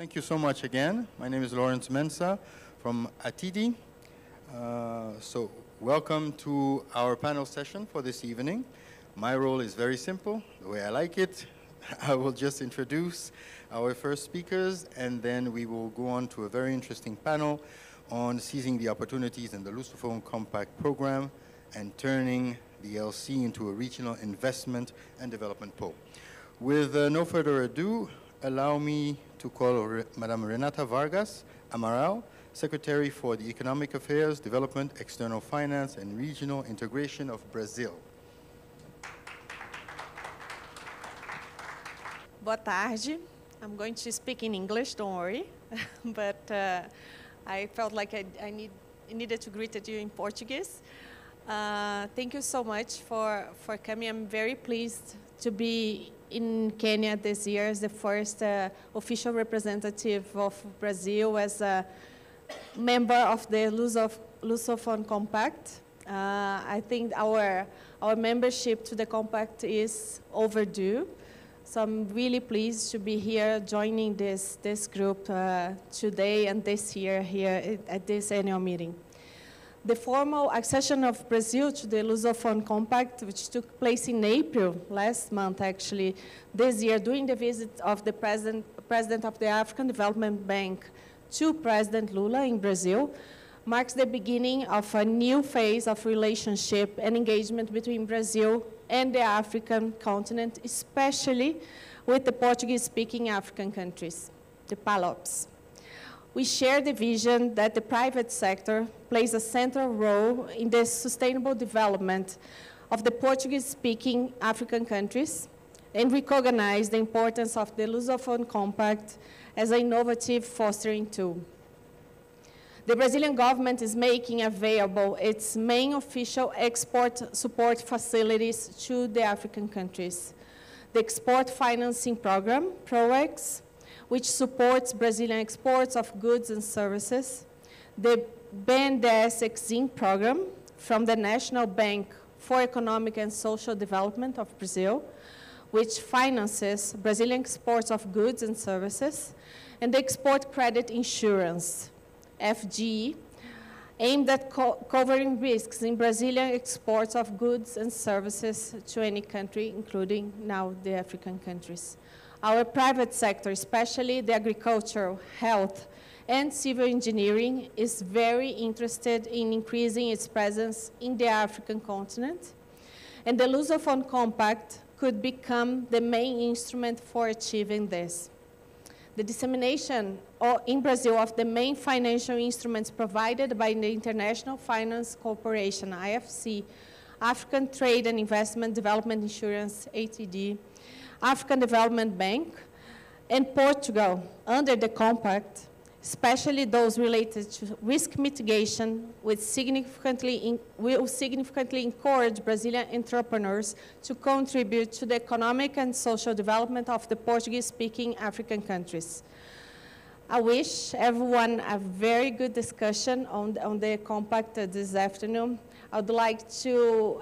Thank you so much again. My name is Lawrence Mensah from ATIDI. So welcome to our panel session for this evening. My role is very simple, the way I like it. I will just introduce our first speakers, and then we will go on to a very interesting panel on seizing the opportunities in the Lusophone Compact program and turning the LC into a regional investment and development pole. With no further ado, allow me to call Madame Renata Vargas Amaral, Secretary for the Economic Affairs, Development, External Finance, and Regional Integration of Brazil. Boa tarde. I'm going to speak in English, don't worry. But I felt like I needed to greet you in Portuguese. Thank you so much for coming. I'm very pleased to be in Kenya this year as the first official representative of Brazil as a member of the Lusophone Compact. I think our membership to the Compact is overdue. So I'm really pleased to be here joining this group today and this year here at this annual meeting. The formal accession of Brazil to the Lusophone Compact, which took place in April, last month actually, this year, during the visit of the President of the African Development Bank to President Lula in Brazil, marks the beginning of a new phase of relationship and engagement between Brazil and the African continent, especially with the Portuguese-speaking African countries, the PALOPs. We share the vision that the private sector plays a central role in the sustainable development of the Portuguese-speaking African countries and recognize the importance of the Lusophone Compact as an innovative fostering tool. The Brazilian government is making available its main official export support facilities to the African countries. The Export Financing Program, PROEX, which supports Brazilian exports of goods and services, the BNDES Exim program from the National Bank for Economic and Social Development of Brazil, which finances Brazilian exports of goods and services, and the Export Credit Insurance, FGE, aimed at covering risks in Brazilian exports of goods and services to any country, including now the African countries. Our private sector, especially the agricultural, health, and civil engineering, is very interested in increasing its presence in the African continent, and the Lusophone Compact could become the main instrument for achieving this. The dissemination in Brazil of the main financial instruments provided by the International Finance Corporation, IFC, African Trade and Investment Development Insurance, ATD, African Development Bank, and Portugal under the Compact, especially those related to risk mitigation, will significantly encourage Brazilian entrepreneurs to contribute to the economic and social development of the Portuguese-speaking African countries. I wish everyone a very good discussion on the Compact this afternoon. I would like to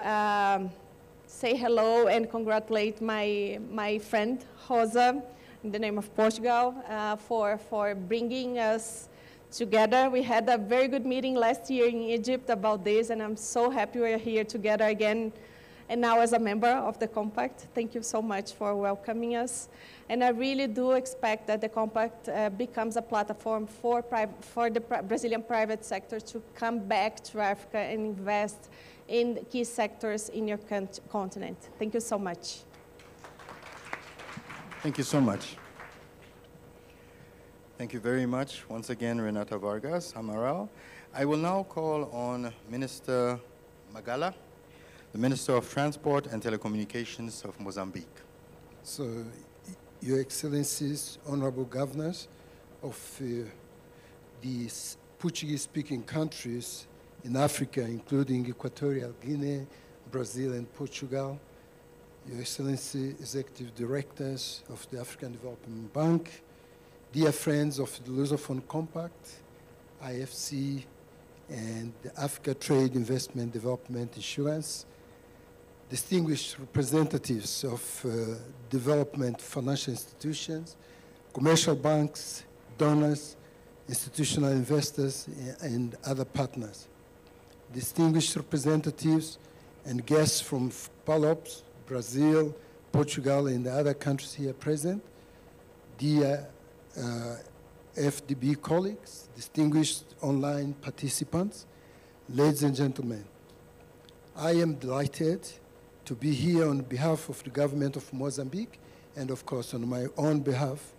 say hello and congratulate my friend, Rosa, in the name of Portugal, for bringing us together. We had a very good meeting last year in Egypt about this, and I'm so happy we're here together again, and now as a member of the Compact. Thank you so much for welcoming us. And I really do expect that the Compact becomes a platform for the Brazilian private sector to come back to Africa and invest in key sectors in your continent. Thank you so much. Thank you so much. Thank you very much once again, Renata Vargas Amaral. I will now call on Minister Magala, the Minister of Transport and Telecommunications of Mozambique. So, Your Excellencies, Honorable Governors of these Portuguese-speaking countries in Africa, including Equatorial Guinea, Brazil, and Portugal, Your Excellency, Executive Directors of the African Development Bank, dear friends of the Lusophone Compact, IFC, and the Africa Trade Investment Development Insurance, distinguished representatives of development financial institutions, commercial banks, donors, institutional investors, and other partners. Distinguished representatives and guests from PALOPS, Brazil, Portugal, and the other countries here present, dear FDB colleagues, distinguished online participants, ladies and gentlemen, I am delighted to be here on behalf of the government of Mozambique and, of course, on my own behalf.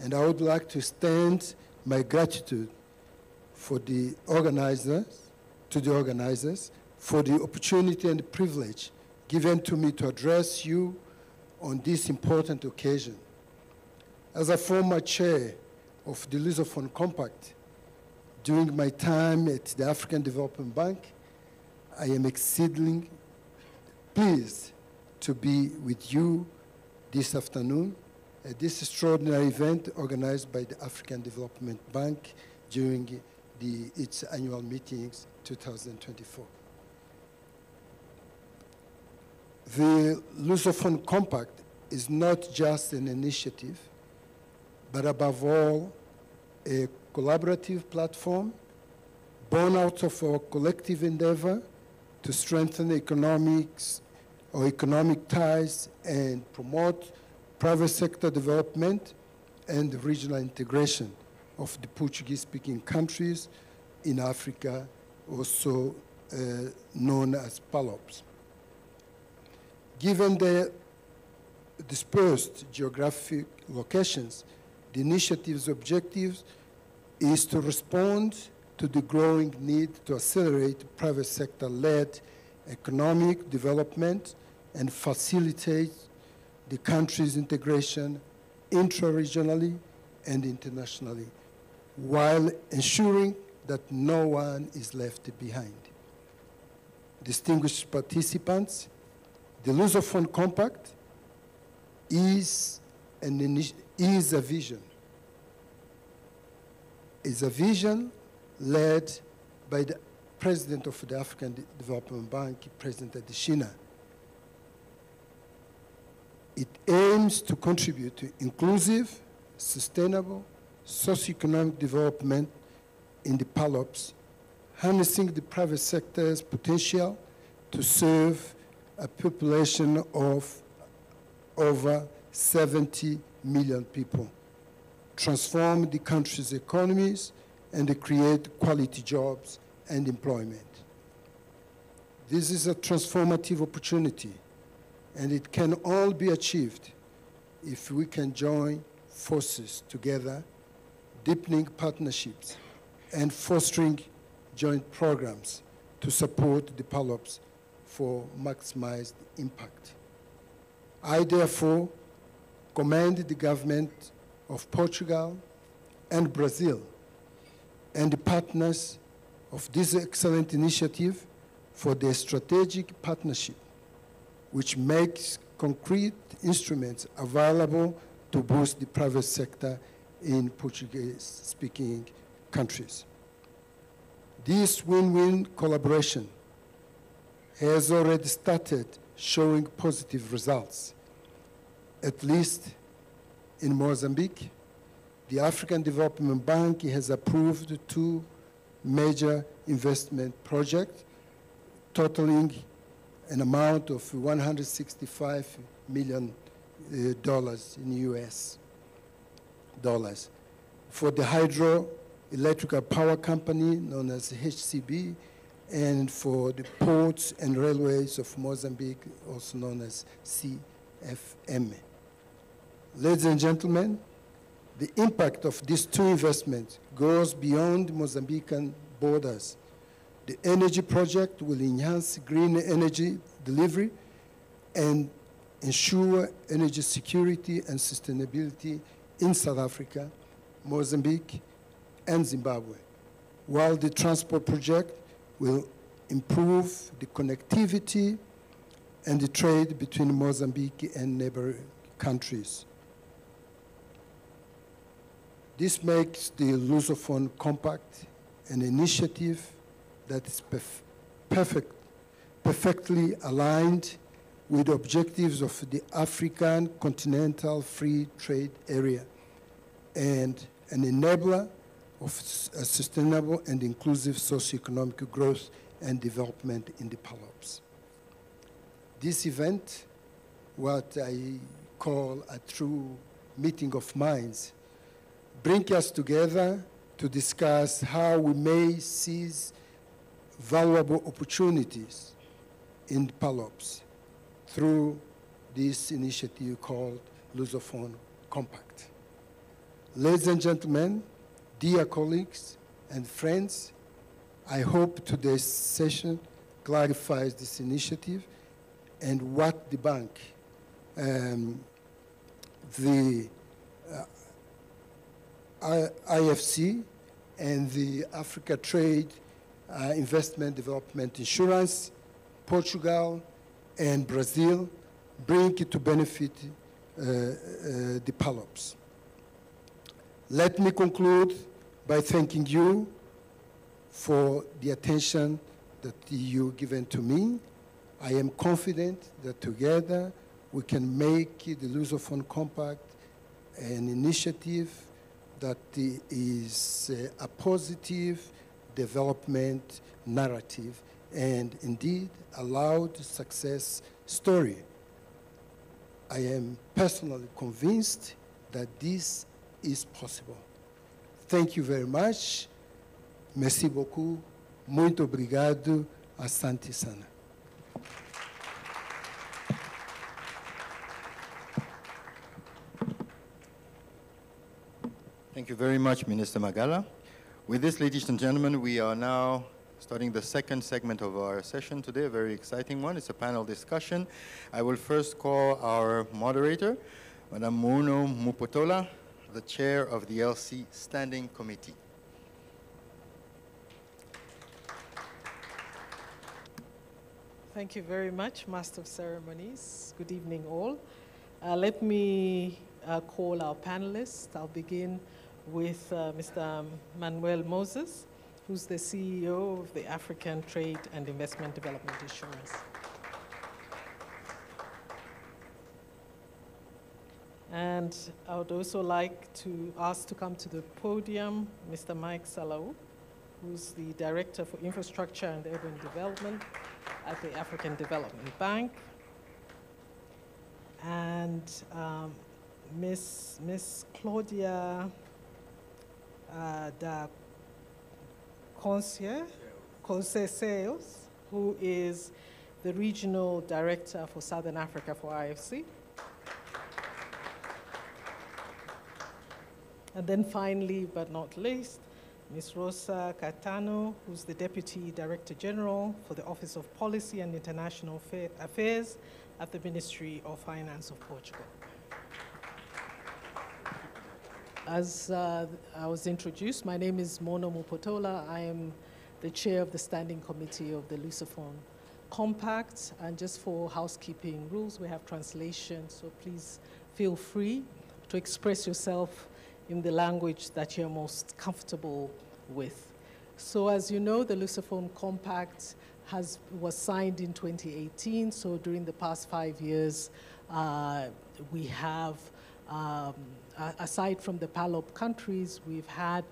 And I would like to extend my gratitude for the organizers, for the opportunity and the privilege given to me to address you on this important occasion. As a former chair of the Lusophone Compact, during my time at the African Development Bank, I am exceedingly pleased to be with you this afternoon at this extraordinary event organized by the African Development Bank during its annual meetings 2024. The Lusophone Compact is not just an initiative, but above all, a collaborative platform born out of our collective endeavor to strengthen economic ties and promote private sector development and regional integration of the Portuguese-speaking countries in Africa, also known as PALOPS. Given the dispersed geographic locations, the initiative's objectives is to respond to the growing need to accelerate private sector-led economic development and facilitate the country's integration intra-regionally and internationally, while ensuring that no one is left behind. Distinguished participants, the Lusophone Compact is a vision. It's a vision led by the President of the African Development Bank, President Adesina. It aims to contribute to inclusive, sustainable, socioeconomic development in the PALOPS, harnessing the private sector's potential to serve a population of over 70 million people, transform the country's economies, and create quality jobs and employment. This is a transformative opportunity, and it can all be achieved if we can join forces together, deepening partnerships and fostering joint programs to support the PALOPS for maximized impact. I therefore commend the government of Portugal and Brazil and the partners of this excellent initiative for their strategic partnership, which makes concrete instruments available to boost the private sector in Portuguese-speaking countries. This win-win collaboration has already started showing positive results. At least in Mozambique, the African Development Bank has approved 2 major investment projects totaling an amount of $165 million in US dollars for the hydroelectrical power company known as HCB, and for the ports and railways of Mozambique, also known as CFM. Ladies and gentlemen, the impact of these 2 investments goes beyond Mozambican borders. The energy project will enhance green energy delivery and ensure energy security and sustainability in South Africa, Mozambique, and Zimbabwe, while the transport project will improve the connectivity and the trade between Mozambique and neighboring countries. This makes the Lusophone Compact an initiative that is perfectly aligned with the objectives of the African Continental Free Trade Area and an enabler of sustainable and inclusive socioeconomic growth and development in the Palops. This event, what I call a true meeting of minds, brings us together to discuss how we may seize valuable opportunities in the Palops through this initiative called Lusophone Compact. Ladies and gentlemen, dear colleagues and friends, I hope today's session clarifies this initiative and what the bank, the IFC, and the Africa Trade Investment Development Insurance, Portugal, and Brazil bring to benefit the Palops. Let me conclude by thanking you for the attention that you've given to me. I am confident that together we can make the Lusophone Compact an initiative that is a positive development narrative and indeed a loud success story. I am personally convinced that this is possible. Thank you very much. Merci beaucoup. Muito obrigado. Asante sana. Thank you very much, Minister Magala. With this, ladies and gentlemen, we are now starting the second segment of our session today, a very exciting one. It's a panel discussion. I will first call our moderator, Madame Mono Mupotola, the chair of the LC Standing Committee. Thank you very much, Master of Ceremonies. Good evening, all. Let me call our panelists. I'll begin with Mr. Manuel Moses, who's the CEO of the African Trade and Investment Development Insurance. And I would also like to ask to come to the podium Mr. Mike Salau, who's the Director for Infrastructure and Urban Development at the African Development Bank. And Miss Claudia da Conceição, who is the Regional Director for Southern Africa for IFC. And then finally, but not least, Ms. Rosa Catano, who's the Deputy Director General for the Office of Policy and International Affairs at the Ministry of Finance of Portugal. As I was introduced, my name is Mono Mupotola. I am the chair of the Standing Committee of the Lusophone Compact. And just for housekeeping rules, we have translation, so please feel free to express yourself in the language that you're most comfortable with. So as you know, the Lusophone Compact was signed in 2018. So during the past 5 years, we have, aside from the PALOP countries, we've had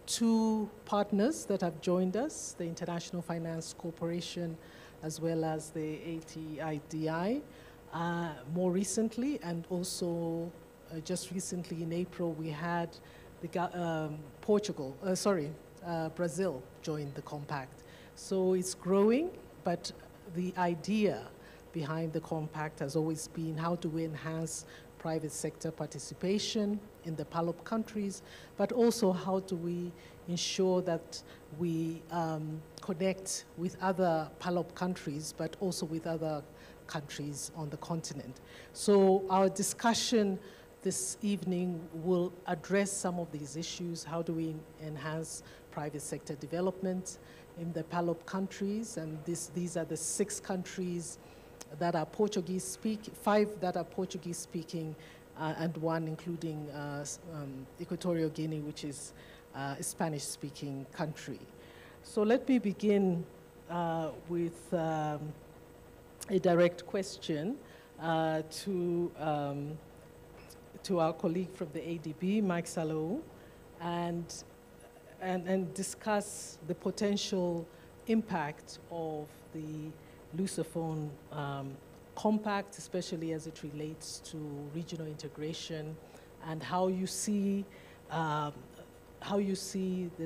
2 partners that have joined us, the International Finance Corporation, as well as the ATIDI, more recently, and also just recently in April, we had the Brazil joined the compact. So it's growing, but the idea behind the compact has always been how do we enhance private sector participation in the PALOP countries, but also how do we ensure that we connect with other PALOP countries, but also with other countries on the continent. So our discussion this evening will address some of these issues. How do we enhance private sector development in the PALOP countries? And these are the 6 countries that are Portuguese speaking, 5 that are Portuguese speaking, and 1 including Equatorial Guinea, which is a Spanish speaking country. So let me begin with a direct question to our colleague from the ADB, Mike Salau. and discuss the potential impact of the Lusophone Compact, especially as it relates to regional integration, and how you see the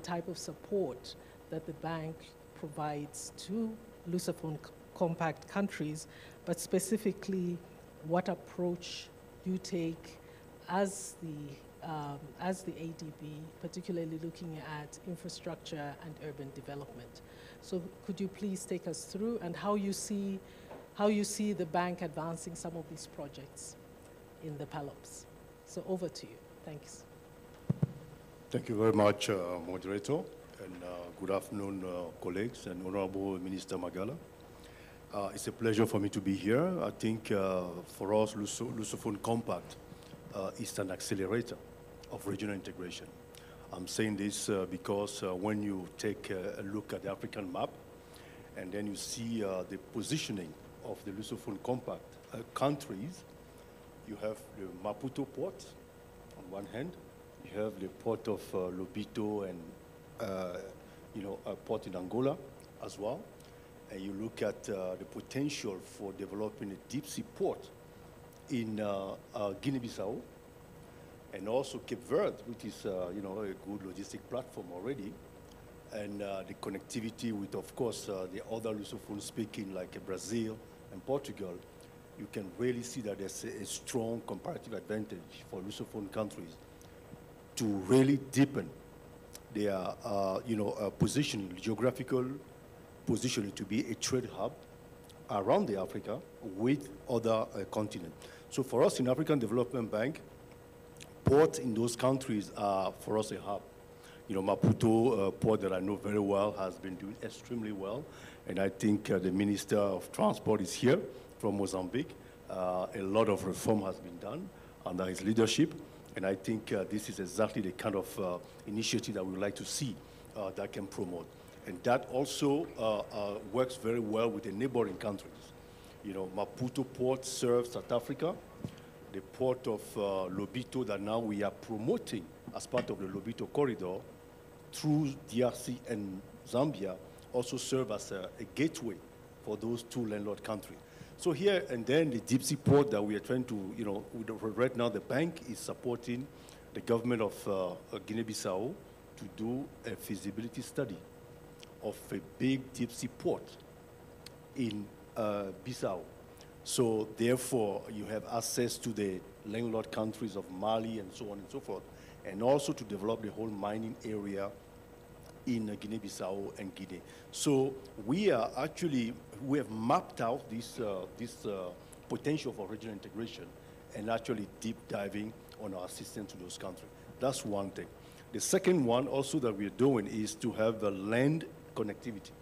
type of support that the bank provides to Lusophone Compact countries, but specifically what approach you take as the ADB, particularly looking at infrastructure and urban development. So could you please take us through and how you see the bank advancing some of these projects in the PALOPs? So over to you. Thanks. Thank you very much, moderator, and good afternoon, colleagues and Honorable Minister Magala. It's a pleasure for me to be here. I think for us, Lusophone Compact is an accelerator of regional integration. I'm saying this because when you take a look at the African map, and then you see the positioning of the Lusophone Compact countries, you have the Maputo port on one hand, you have the port of Lobito and a port in Angola as well, and you look at the potential for developing a deep sea port in Guinea-Bissau, and also Cape Verde, which is a good logistic platform already, and the connectivity with, of course, the other Lusophone speaking like Brazil and Portugal. You can really see that there's a strong comparative advantage for Lusophone countries to really deepen their positioning, geographical positioning to be a trade hub around the Africa with other continents. So for us in African Development Bank, ports in those countries are for us a hub. Maputo port that I know very well has been doing extremely well, and I think the Minister of Transport is here from Mozambique. A lot of reform has been done under his leadership, and I think this is exactly the kind of initiative that we would like to see that can promote. And that also works very well with the neighboring countries. Maputo port serves South Africa. The port of Lobito that now we are promoting as part of the Lobito corridor through DRC and Zambia also serve as a gateway for those two landlord countries. So here and then the deep sea port that we are trying to, right now the bank is supporting the government of Guinea-Bissau to do a feasibility study of a big deep sea port in Bissau. So therefore, you have access to the landlord countries of Mali and so on and so forth, and also to develop the whole mining area in Guinea-Bissau and Guinea. So we have mapped out this potential for regional integration and actually deep diving on our assistance to those countries. That's one thing. The second one also that we're doing is to have the land connectivity.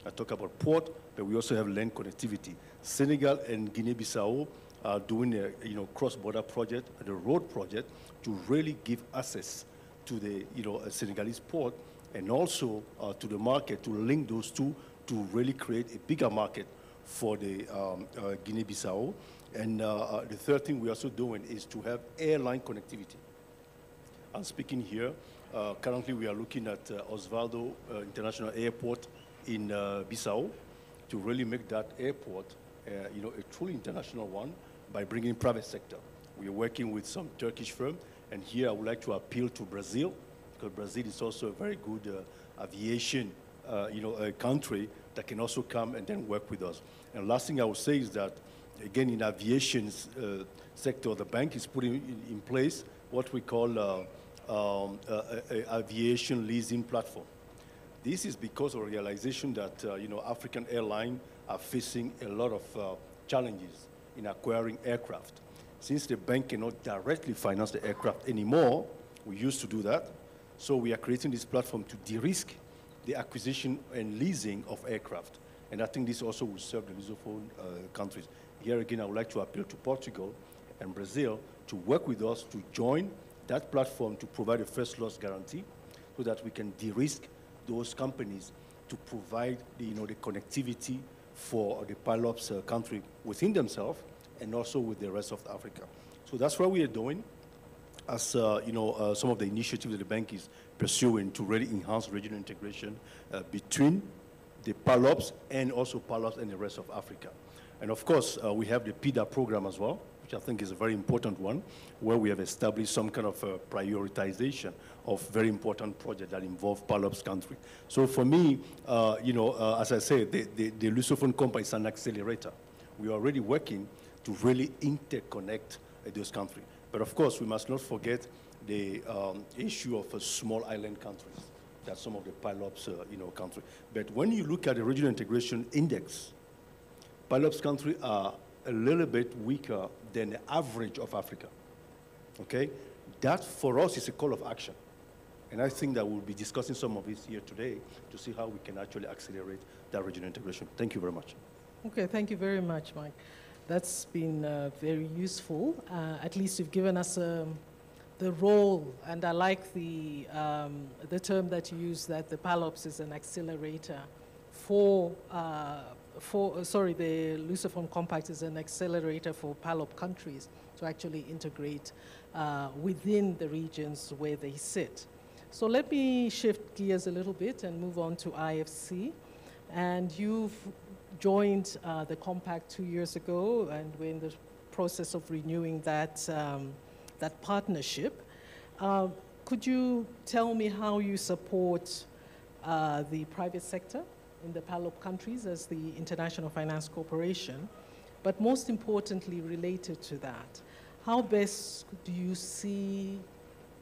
I talk about port, but we also have land connectivity. Senegal and Guinea-Bissau are doing a cross-border project, the road project, to really give access to the Senegalese port and also to the market, to link those two to really create a bigger market for the Guinea-Bissau. And the third thing we're also doing is to have airline connectivity. I'm speaking here. Currently, we are looking at Osvaldo International Airport in Bissau to really make that airport a truly international one by bringing private sector. We are working with some Turkish firm, and here I would like to appeal to Brazil, because Brazil is also a very good aviation country that can also come and then work with us. And last thing I would say is that, again, in aviation sector, the bank is putting in place what we call aviation leasing platform. This is because of realization that African airlines are facing a lot of challenges in acquiring aircraft. Since the bank cannot directly finance the aircraft anymore, we used to do that. So we are creating this platform to de-risk the acquisition and leasing of aircraft. And I think this also will serve the Lusophone countries. Here again, I would like to appeal to Portugal and Brazil to work with us to join that platform to provide a first loss guarantee so that we can de-risk those companies to provide the connectivity for the PALOPs country within themselves and also with the rest of Africa. So that's what we are doing. as some of the initiatives that the bank is pursuing to really enhance regional integration between the PALOPs and also PALOPs and the rest of Africa. And of course, we have the PIDA program as well, which I think is a very important one, where we have established some kind of prioritization of very important projects that involve PALOPs country. So for me, as I said, the Lusophone Compact is an accelerator. We are already working to really interconnect those countries. But of course, we must not forget the issue of small island countries, that some of the PALOPs, countries. But when you look at the regional integration index, PALOPs countries are a little bit weaker than the average of Africa, okay? That, for us, is a call of action. And I think that we'll be discussing some of this here today to see how we can actually accelerate that regional integration. Thank you very much. Okay, thank you very much, Mike. That's been very useful. At least you've given us the role, and I like the term that you use, that the PALOPs is an accelerator the Lusophone Compact is an accelerator for PALOP countries to actually integrate within the regions where they sit. So let me shift gears a little bit and move on to IFC. And you've joined the Compact 2 years ago, and we're in the process of renewing that partnership. Could you tell me how you support the private sector in the PALOP countries as the International Finance Corporation? But most importantly, related to that, how best do you see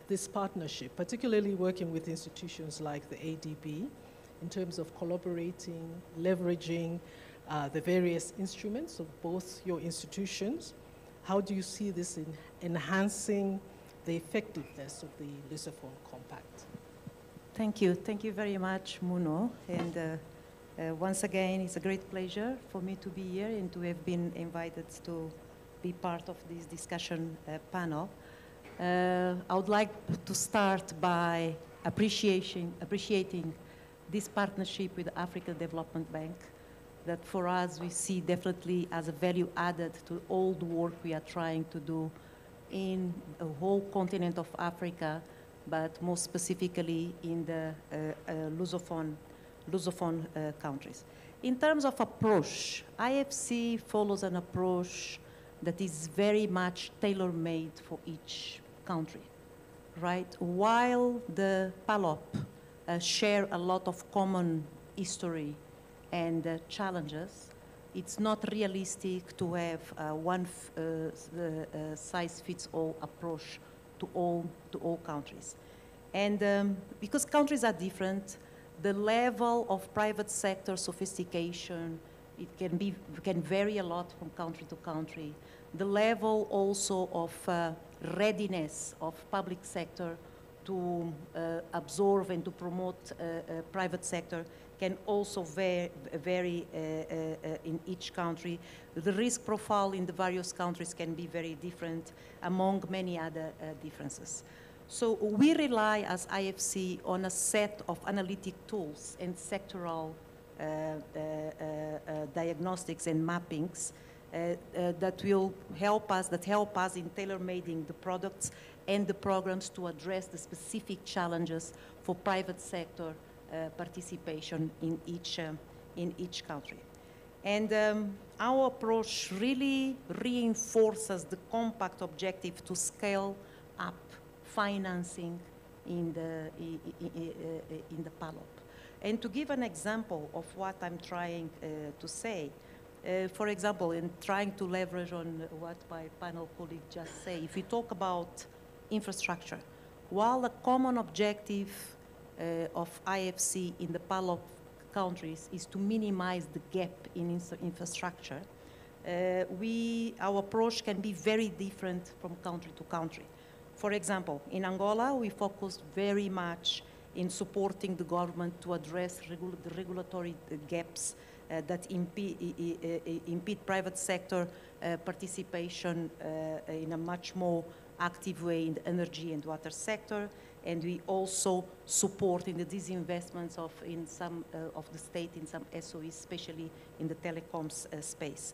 this partnership, particularly working with institutions like the ADB, in terms of collaborating, leveraging the various instruments of both your institutions? How do you see this in enhancing the effectiveness of the Lusophone Compact? Thank you. Thank you very much, Muno. And once again, it's a great pleasure for me to be here and to have been invited to be part of this discussion panel. I would like to start by appreciating this partnership with the African Development Bank, that for us we see definitely as a value added to all the work we are trying to do in the whole continent of Africa, but more specifically in the Lusophone countries. In terms of approach, IFC follows an approach that is very much tailor-made for each country, right? While the PALOP share a lot of common history and challenges, it's not realistic to have one size-fits-all approach to all countries. And because countries are different, the level of private sector sophistication, it can vary a lot from country to country. The level also of readiness of public sector to absorb and to promote private sector can also vary in each country. The risk profile in the various countries can be very different, among many other differences. So we rely as IFC on a set of analytic tools and sectoral diagnostics and mappings that help us in tailor-making the products and the programs to address the specific challenges for private sector participation in each country. And our approach really reinforces the compact objective to scale up financing in the PALOP. And to give an example of what I'm trying to say, for example, in trying to leverage on what my panel colleague just said, if we talk about infrastructure, while the common objective of IFC in the PALOP countries is to minimize the gap in infrastructure, our approach can be very different from country to country. For example, in Angola, we focused very much in supporting the government to address the regulatory gaps that impede private sector participation in a much more active way in the energy and water sector. And we also support in the disinvestments in some of the state, in some SOEs, especially in the telecoms space.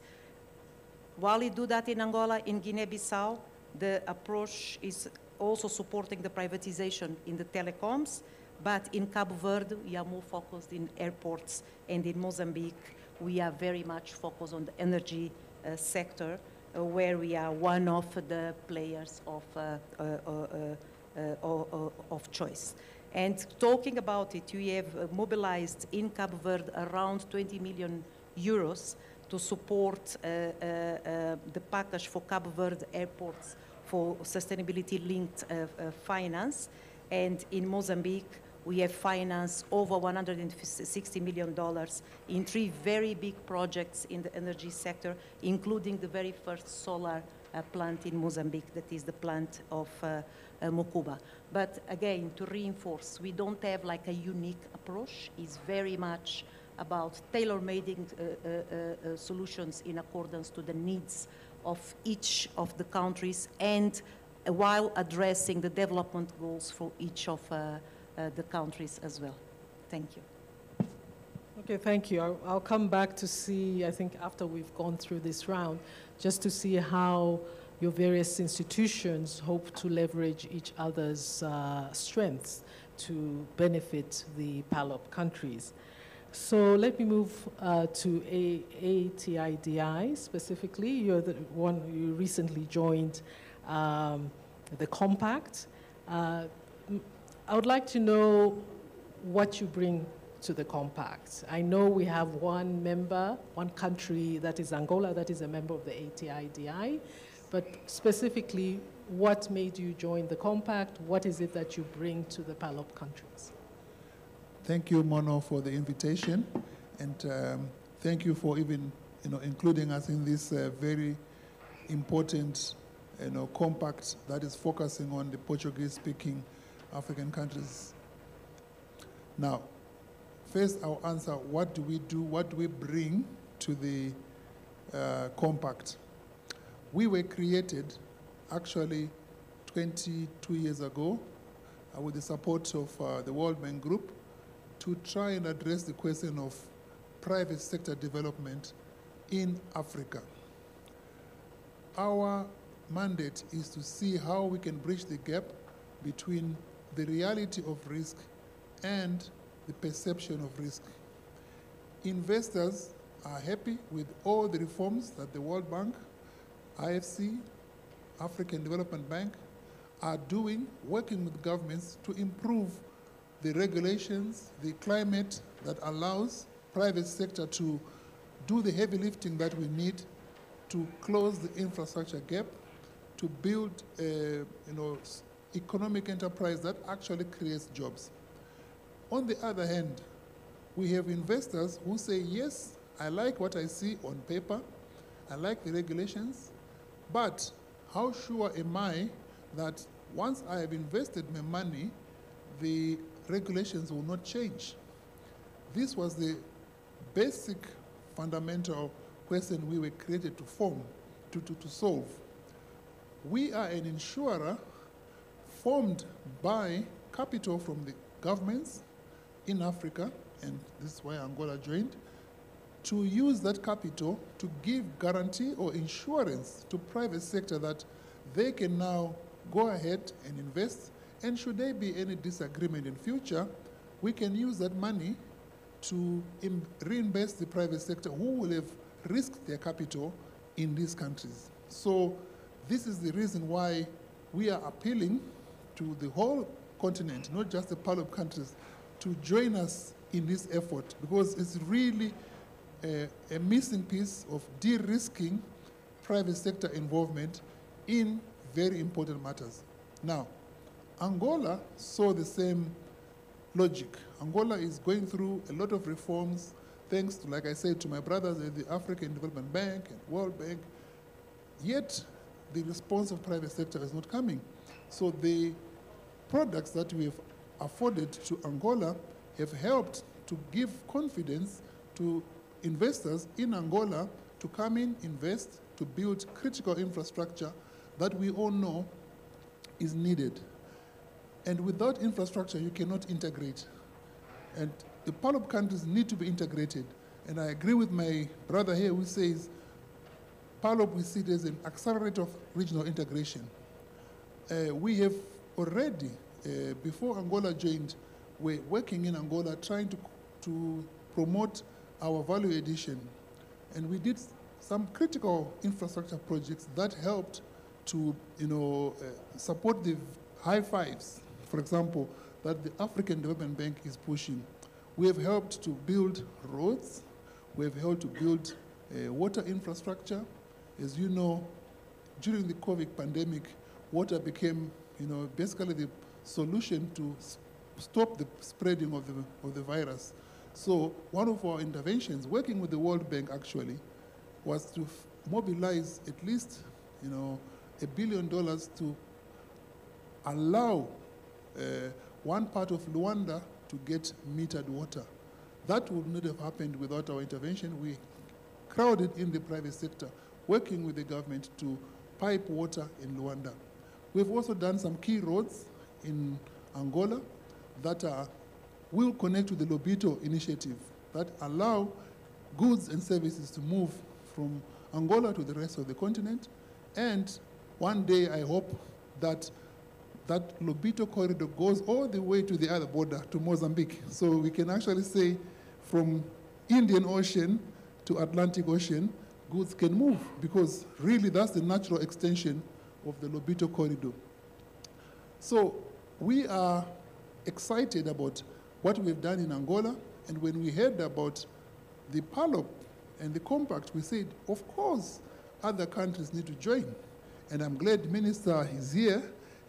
While we do that in Angola, in Guinea-Bissau, the approach is also supporting the privatization in the telecoms. But in Cabo Verde, we are more focused in airports, and in Mozambique, we are very much focused on the energy sector, where we are one of the players of choice. And talking about it, we have mobilized in Cabo Verde around 20 million euros to support the package for Cabo Verde airports for sustainability-linked finance. And in Mozambique, we have financed over $160 million in 3 very big projects in the energy sector, including the very first solar plant in Mozambique, that is the plant of Mocuba. But again, to reinforce, we don't have like a unique approach. It's very much about tailor-making solutions in accordance to the needs of each of the countries, and while addressing the development goals for each of the countries as well. Thank you. Okay, thank you. I'll come back to see, I think after we've gone through this round, just to see how your various institutions hope to leverage each other's strengths to benefit the PALOP countries. So let me move to ATIDI specifically. You're the one, you recently joined the Compact. I would like to know what you bring to the Compact. I know we have one member, one country, that is Angola, that is a member of the ATIDI, but specifically, what made you join the Compact? What is it that you bring to the PALOP countries? Thank you, Mono, for the invitation, and thank you for even, including us in this very important, compact that is focusing on the Portuguese-speaking African countries. Now, first I'll answer, what do we do, what do we bring to the compact? We were created actually 22 years ago with the support of the World Bank Group to try and address the question of private sector development in Africa. Our mandate is to see how we can bridge the gap between the reality of risk and the perception of risk. Investors are happy with all the reforms that the World Bank, IFC, African Development Bank are doing, working with governments to improve the regulations, the climate that allows private sector to do the heavy lifting that we need to close the infrastructure gap, to build economic enterprise that actually creates jobs. On the other hand, we have investors who say, yes, I like what I see on paper, I like the regulations, but how sure am I that once I have invested my money, the regulations will not change? This was the basic fundamental question we were created to solve. We are an insurer formed by capital from the governments in Africa, and this is why Angola joined, to use that capital to give guarantee or insurance to private sector that they can now go ahead and invest, and should there be any disagreement in future, we can use that money to reinvest the private sector who will have risked their capital in these countries. So this is the reason why we are appealing to the whole continent, not just the PALOP countries, to join us in this effort, because it's really a missing piece of de-risking private sector involvement in very important matters. Now, Angola saw the same logic. Angola is going through a lot of reforms, thanks to, like I said, to my brothers at the African Development Bank and World Bank, yet the response of private sector is not coming. So the products that we have afforded to Angola have helped to give confidence to investors in Angola to come in, invest, to build critical infrastructure that we all know is needed. And without infrastructure, you cannot integrate. And the PALOP countries need to be integrated. And I agree with my brother here who says, PALOP we see it as an accelerator of regional integration. We have already, before Angola joined, were working in Angola trying to promote our value addition. And we did some critical infrastructure projects that helped to support the high fives, for example, that the African Development Bank is pushing. We have helped to build roads. We have helped to build water infrastructure. As you know, during the COVID pandemic, water became basically the solution to stop the spreading of the virus. So one of our interventions, working with the World Bank actually, was to mobilize at least $1 billion to allow one part of Luanda to get metered water. That would not have happened without our intervention. We crowded in the private sector, working with the government to pipe water in Luanda. We've also done some key roads in Angola that will connect to the Lobito initiative that allow goods and services to move from Angola to the rest of the continent. And one day I hope that that Lobito corridor goes all the way to the other border, to Mozambique. So we can actually say from Indian Ocean to Atlantic Ocean, goods can move, because really that's the natural extension of the Lobito corridor. So we are excited about what we've done in Angola, and when we heard about the PALOP and the compact, we said, of course, other countries need to join. And I'm glad the minister is here,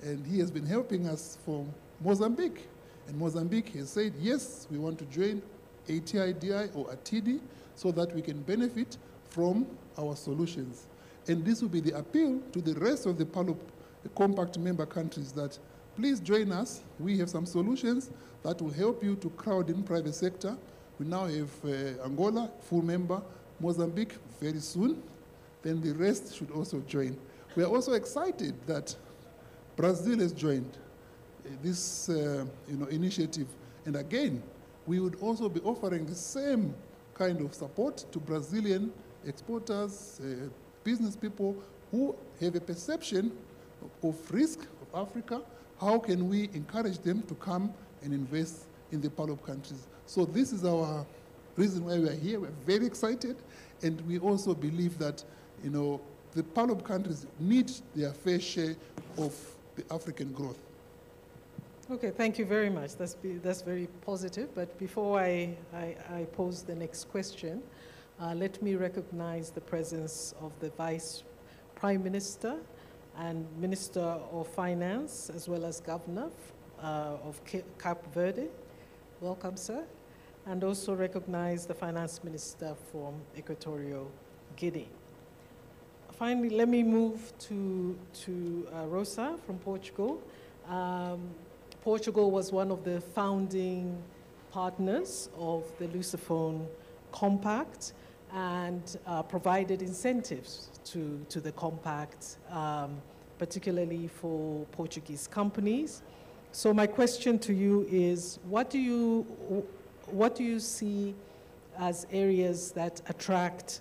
and he has been helping us from Mozambique. And Mozambique has said, yes, we want to join ATIDI or ATIDI so that we can benefit from our solutions. And this will be the appeal to the rest of the PALOP compact member countries that please join us. We have some solutions that will help you to crowd in private sector. We now have Angola, full member, Mozambique very soon. Then the rest should also join. We are also excited that Brazil has joined this initiative. And again, we would also be offering the same kind of support to Brazilian exporters, business people who have a perception of risk of Africa. How can we encourage them to come and invest in the PALOP countries? So this is our reason why we are here. We're very excited, and we also believe that the PALOP countries need their fair share of the African growth. Okay, thank you very much. That's very positive. But before I pose the next question, let me recognize the presence of the Vice Prime Minister and Minister of Finance, as well as Governor of Cape Verde. Welcome, sir. And also recognize the Finance Minister from Equatorial Guinea. Finally, let me move to Rosa from Portugal. Portugal was one of the founding partners of the Lusophone Compact and provided incentives to the compact, particularly for Portuguese companies. So my question to you is, what do you see as areas that attract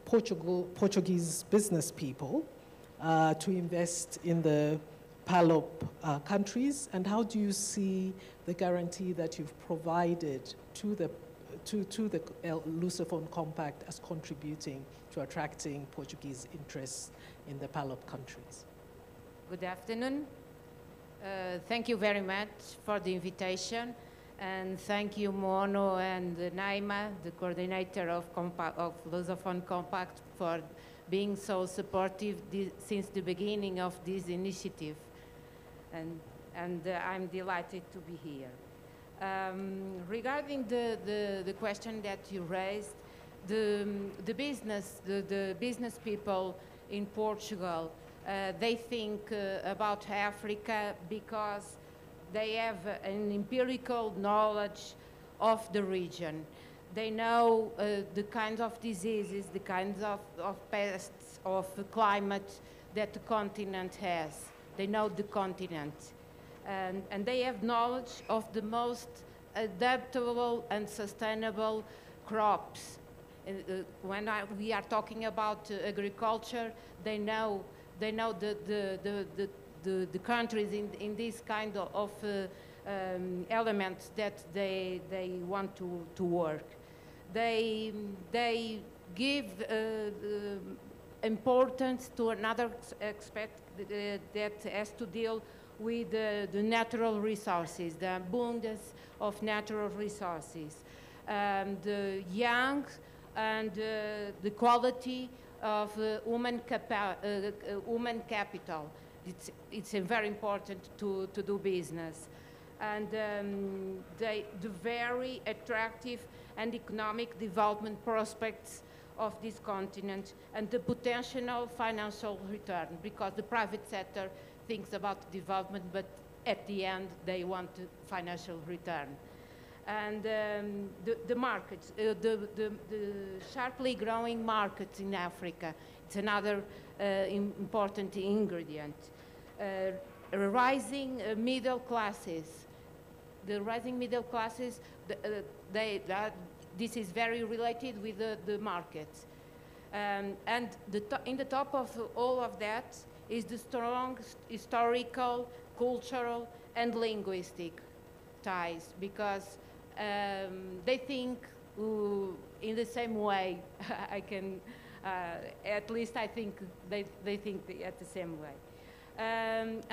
Portuguese business people to invest in the PALOP countries, and how do you see the guarantee that you've provided to the Lusophone Compact as contributing to attracting Portuguese interests in the PALOP countries? Good afternoon. Thank you very much for the invitation, and thank you, Mono and Naima, the coordinator of Lusophone Compact, for being so supportive since the beginning of this initiative. And I'm delighted to be here. Regarding the question that you raised, the business people in Portugal, they think about Africa because they have an empirical knowledge of the region. They know the kinds of diseases, the kinds of pests, of climate that the continent has. They know the continent. And they have knowledge of the most adaptable and sustainable crops. When we are talking about agriculture, they know They know the countries in this kind of elements that they want to work. They give importance to another aspect that has to deal with the natural resources, the abundance of natural resources, the young and the quality of human capital. It's very important to do business. And the very attractive and economic development prospects of this continent and the potential financial return, because the private sector thinks about development, but at the end they want financial return. And the markets, the sharply growing markets in Africa, it's another important ingredient. Rising middle classes. The rising middle classes, this is very related with the markets. And in the top of all of that is the strong historical, cultural, and linguistic ties, because they think in the same way. At least I think they think at the same way. And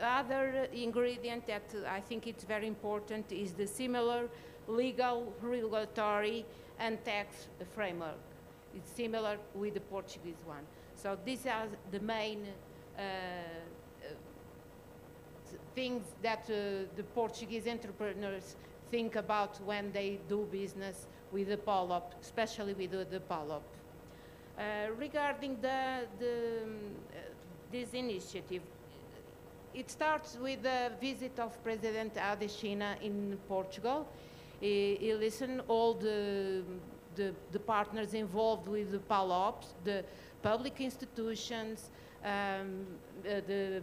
other ingredient that I think it's very important is the similar legal, regulatory, and tax framework. It's similar with the Portuguese one. So these are the main things that the Portuguese entrepreneurs think about when they do business with the PALOP, especially with the PALOP. Regarding this initiative, it starts with the visit of President Adesina in Portugal. He listened all the partners involved with the PALOPs, the public institutions, the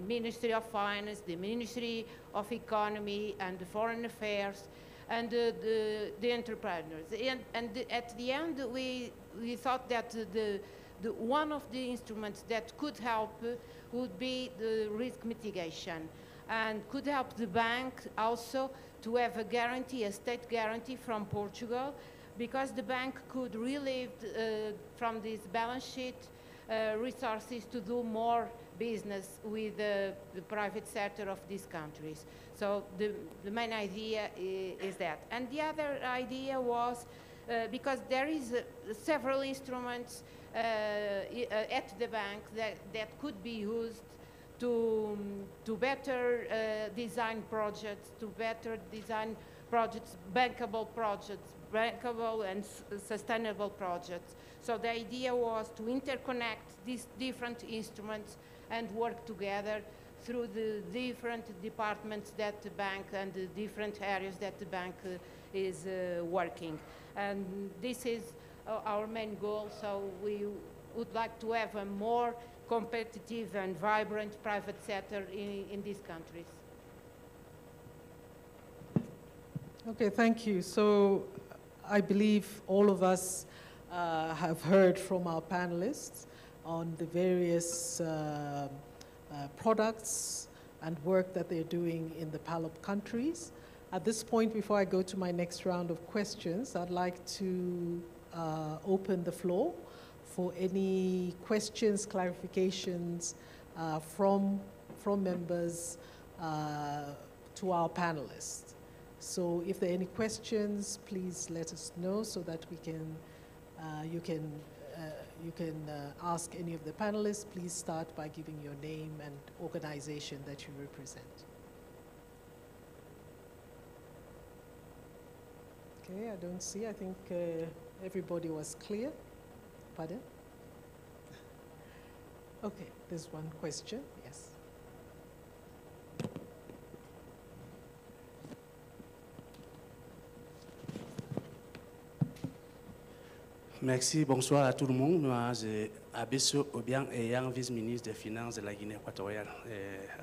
Ministry of Finance, the Ministry of Economy and Foreign Affairs, and the entrepreneurs. And at the end, we thought that one of the instruments that could help would be the risk mitigation, and could help the bank also to have a guarantee, a state guarantee from Portugal, because the bank could relieve from this balance sheet resources to do more business with the private sector of these countries. So the main idea is that. And the other idea was, because there is several instruments at the bank that could be used to better design projects, bankable and sustainable projects. So the idea was to interconnect these different instruments and work together through the different departments that the bank and the different areas that the bank is working. And this is our main goal, so we would like to have a more competitive and vibrant private sector in these countries. Okay, thank you. So I believe all of us have heard from our panelists on the various products and work that they're doing in the PALOP countries. At this point, before I go to my next round of questions, I'd like to open the floor for any questions, clarifications from members to our panelists. So if there are any questions, please let us know so that we can, you can ask any of the panelists. Please start by giving your name and organization that you represent. Okay, I don't see. I think everybody was clear. Pardon? Okay, there's one question. Yes. Merci, bonsoir à tout le monde. Moi, je Abisso Obiang, ayant vice-ministre des Finances de la Guinée équatoriale.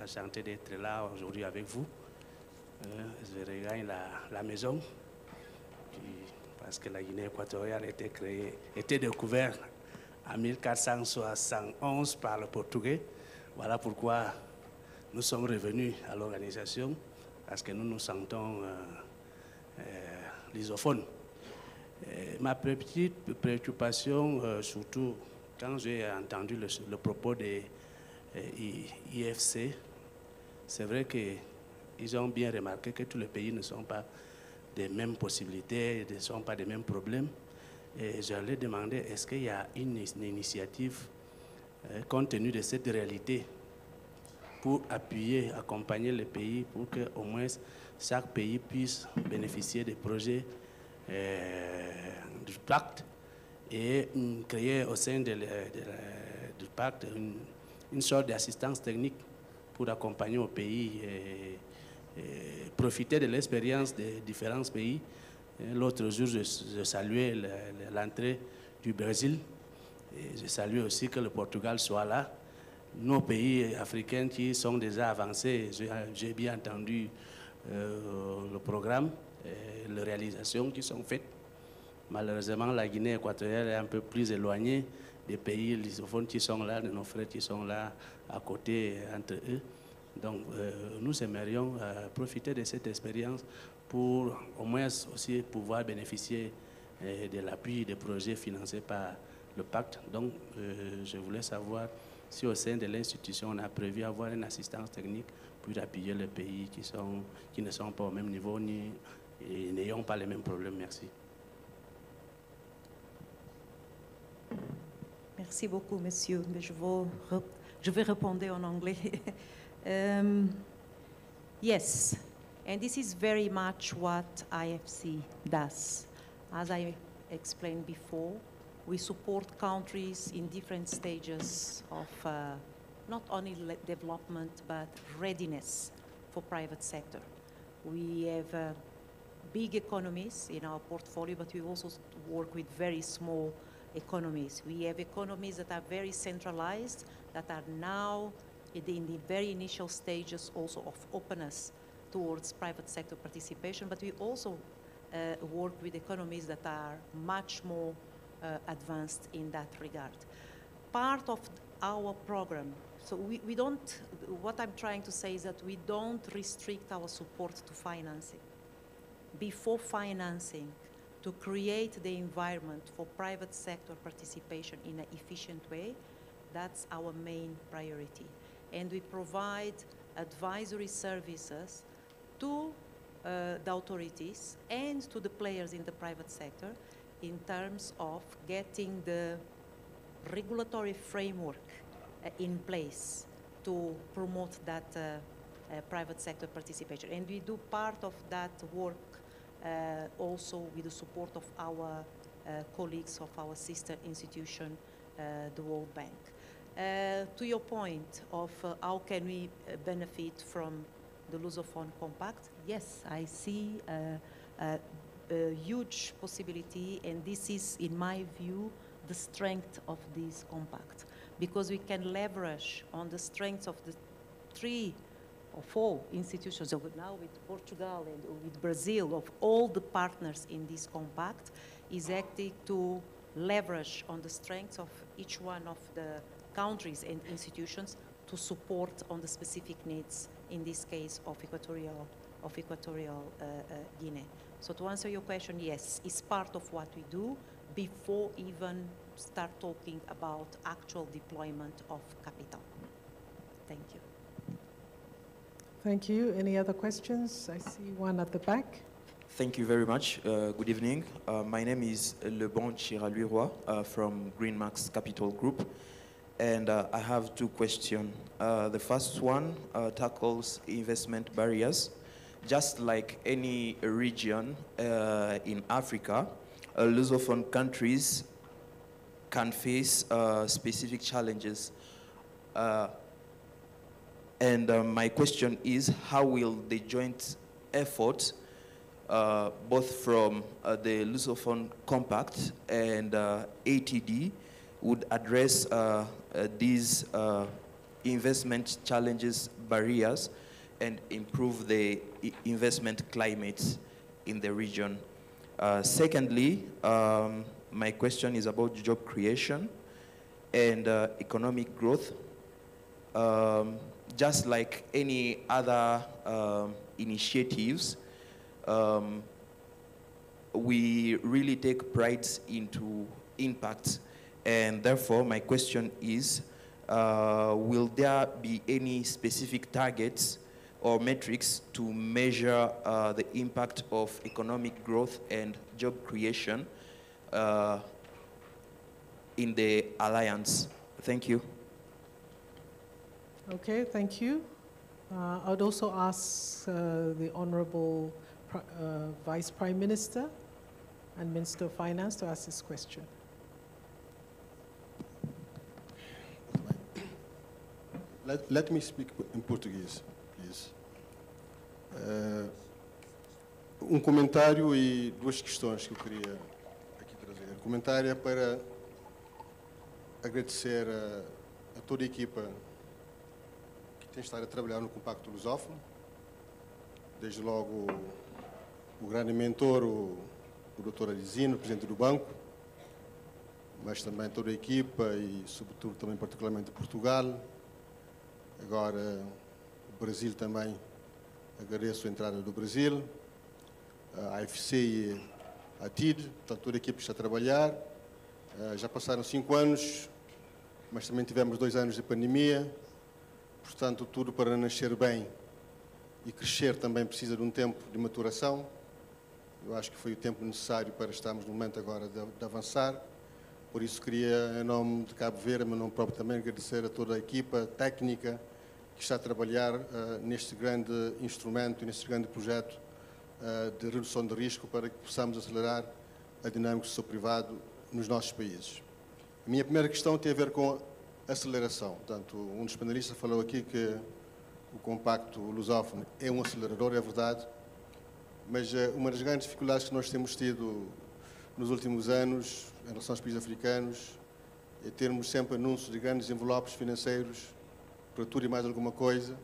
Enchanté d'être là aujourd'hui avec vous. Je regagne la maison, parce que la Guinée équatoriale était découverte en 1471 par le Portugais. Voilà pourquoi nous sommes revenus à l'organisation, parce que nous nous sentons lusophones. Ma petite préoccupation, surtout quand j'ai entendu le propos des IFC, c'est vrai qu'ils ont bien remarqué que tous les pays ne sont pas des mêmes possibilités, ne sont pas des mêmes problèmes. Et je leur ai demandé, est-ce qu'il y a une initiative, compte tenu de cette réalité, pour appuyer, accompagner les pays, pour qu'au moins chaque pays puisse bénéficier des projets du pacte et créer au sein du pacte une sorte d'assistance technique pour accompagner au pays et profiter de l'expérience des différents pays. L'autre jour, je saluais l'entrée du Brésil et je salue aussi que le Portugal soit là. Nos pays africains qui sont déjà avancés, j'ai bien entendu le programme, les réalisations qui sont faites. Malheureusement, la Guinée équatoriale est un peu plus éloignée des pays lusophones qui sont là, de nos frères qui sont là à côté entre eux. Donc, nous aimerions profiter de cette expérience pour au moins aussi pouvoir bénéficier de l'appui des projets financés par le pacte. Donc, je voulais savoir si au sein de l'institution, on a prévu avoir une assistance technique pour appuyer les pays qui ne sont pas au même niveau et n'ayant pas les mêmes problèmes. Merci. Merci beaucoup, monsieur. Mais je vais répondre en anglais. Yes, and this is very much what IFC does. As I explained before, we support countries in different stages of not only development, but readiness for private sector. We have big economies in our portfolio, but we also work with very small economies. We have economies that are very centralized, that are now in the very initial stages also of openness towards private sector participation, but we also work with economies that are much more advanced in that regard. Part of our program, so we don't, what I'm trying to say is that we don't restrict our support to financing. Before financing, to create the environment for private sector participation in an efficient way, that's our main priority. And we provide advisory services to the authorities and to the players in the private sector in terms of getting the regulatory framework in place to promote that private sector participation. And we do part of that work also with the support of our colleagues of our sister institution, the World Bank. To your point of how can we benefit from the Lusophone Compact, yes, I see a huge possibility, and this is, in my view, the strength of this compact, because we can leverage on the strengths of the 3 or 4 institutions, now with Portugal and with Brazil, of all the partners in this compact, is acting to leverage on the strengths of each one of the countries and institutions to support on the specific needs, in this case of Equatorial Guinea. So to answer your question, yes, it's part of what we do before even start talking about actual deployment of capital. Thank you. Thank you. Any other questions? I see one at the back. Thank you very much. Good evening. My name is Lebon Chiraluiroy from Greenmax Capital Group. And I have 2 questions. The first one tackles investment barriers. Just like any region in Africa, Lusophone countries can face specific challenges. And my question is, how will the joint effort, both from the Lusophone Compact and ATD, would address these investment challenges, barriers, and improve the investment climate in the region? Secondly, my question is about job creation. and economic growth. Just like any other initiatives, we really take pride into impact. And therefore, my question is, will there be any specific targets or metrics to measure the impact of economic growth and job creation in the alliance? Thank you. Okay, thank you. I would also ask the Honorable Vice Prime Minister and Minister of Finance to ask this question. Let me speak in Portuguese, please. Comentário e duas questões que eu queria aqui trazer. O comentário é para agradecer a toda a equipa que tem estado a trabalhar no Compacto Lusófono, desde logo o grande mentor, o Dr. Alizino, presidente do banco, mas também toda a equipa e, sobretudo, também particularmente Portugal. Agora, o Brasil também, agradeço a entrada do Brasil, a AFC e a TID, portanto, toda a equipe que está a trabalhar. Já passaram 5 anos, mas também tivemos 2 anos de pandemia, portanto, tudo para nascer bem e crescer também precisa de um tempo de maturação. Eu acho que foi o tempo necessário para estarmos no momento agora de avançar. Por isso, queria, em nome de Cabo Verde, em meu nome próprio também, agradecer a toda a equipa técnica que está a trabalhar neste grande instrumento, neste grande projeto de redução de risco para que possamos acelerar a dinâmica do setor privado nos nossos países. A minha primeira questão tem a ver com a aceleração. Portanto, um dos panelistas falou aqui que o Compacto Lusófono é um acelerador, é verdade, mas uma das grandes dificuldades que nós temos tido nos últimos anos, em relação aos países africanos, é termos sempre anúncios de grandes envelopes financeiros para tudo e mais alguma coisa,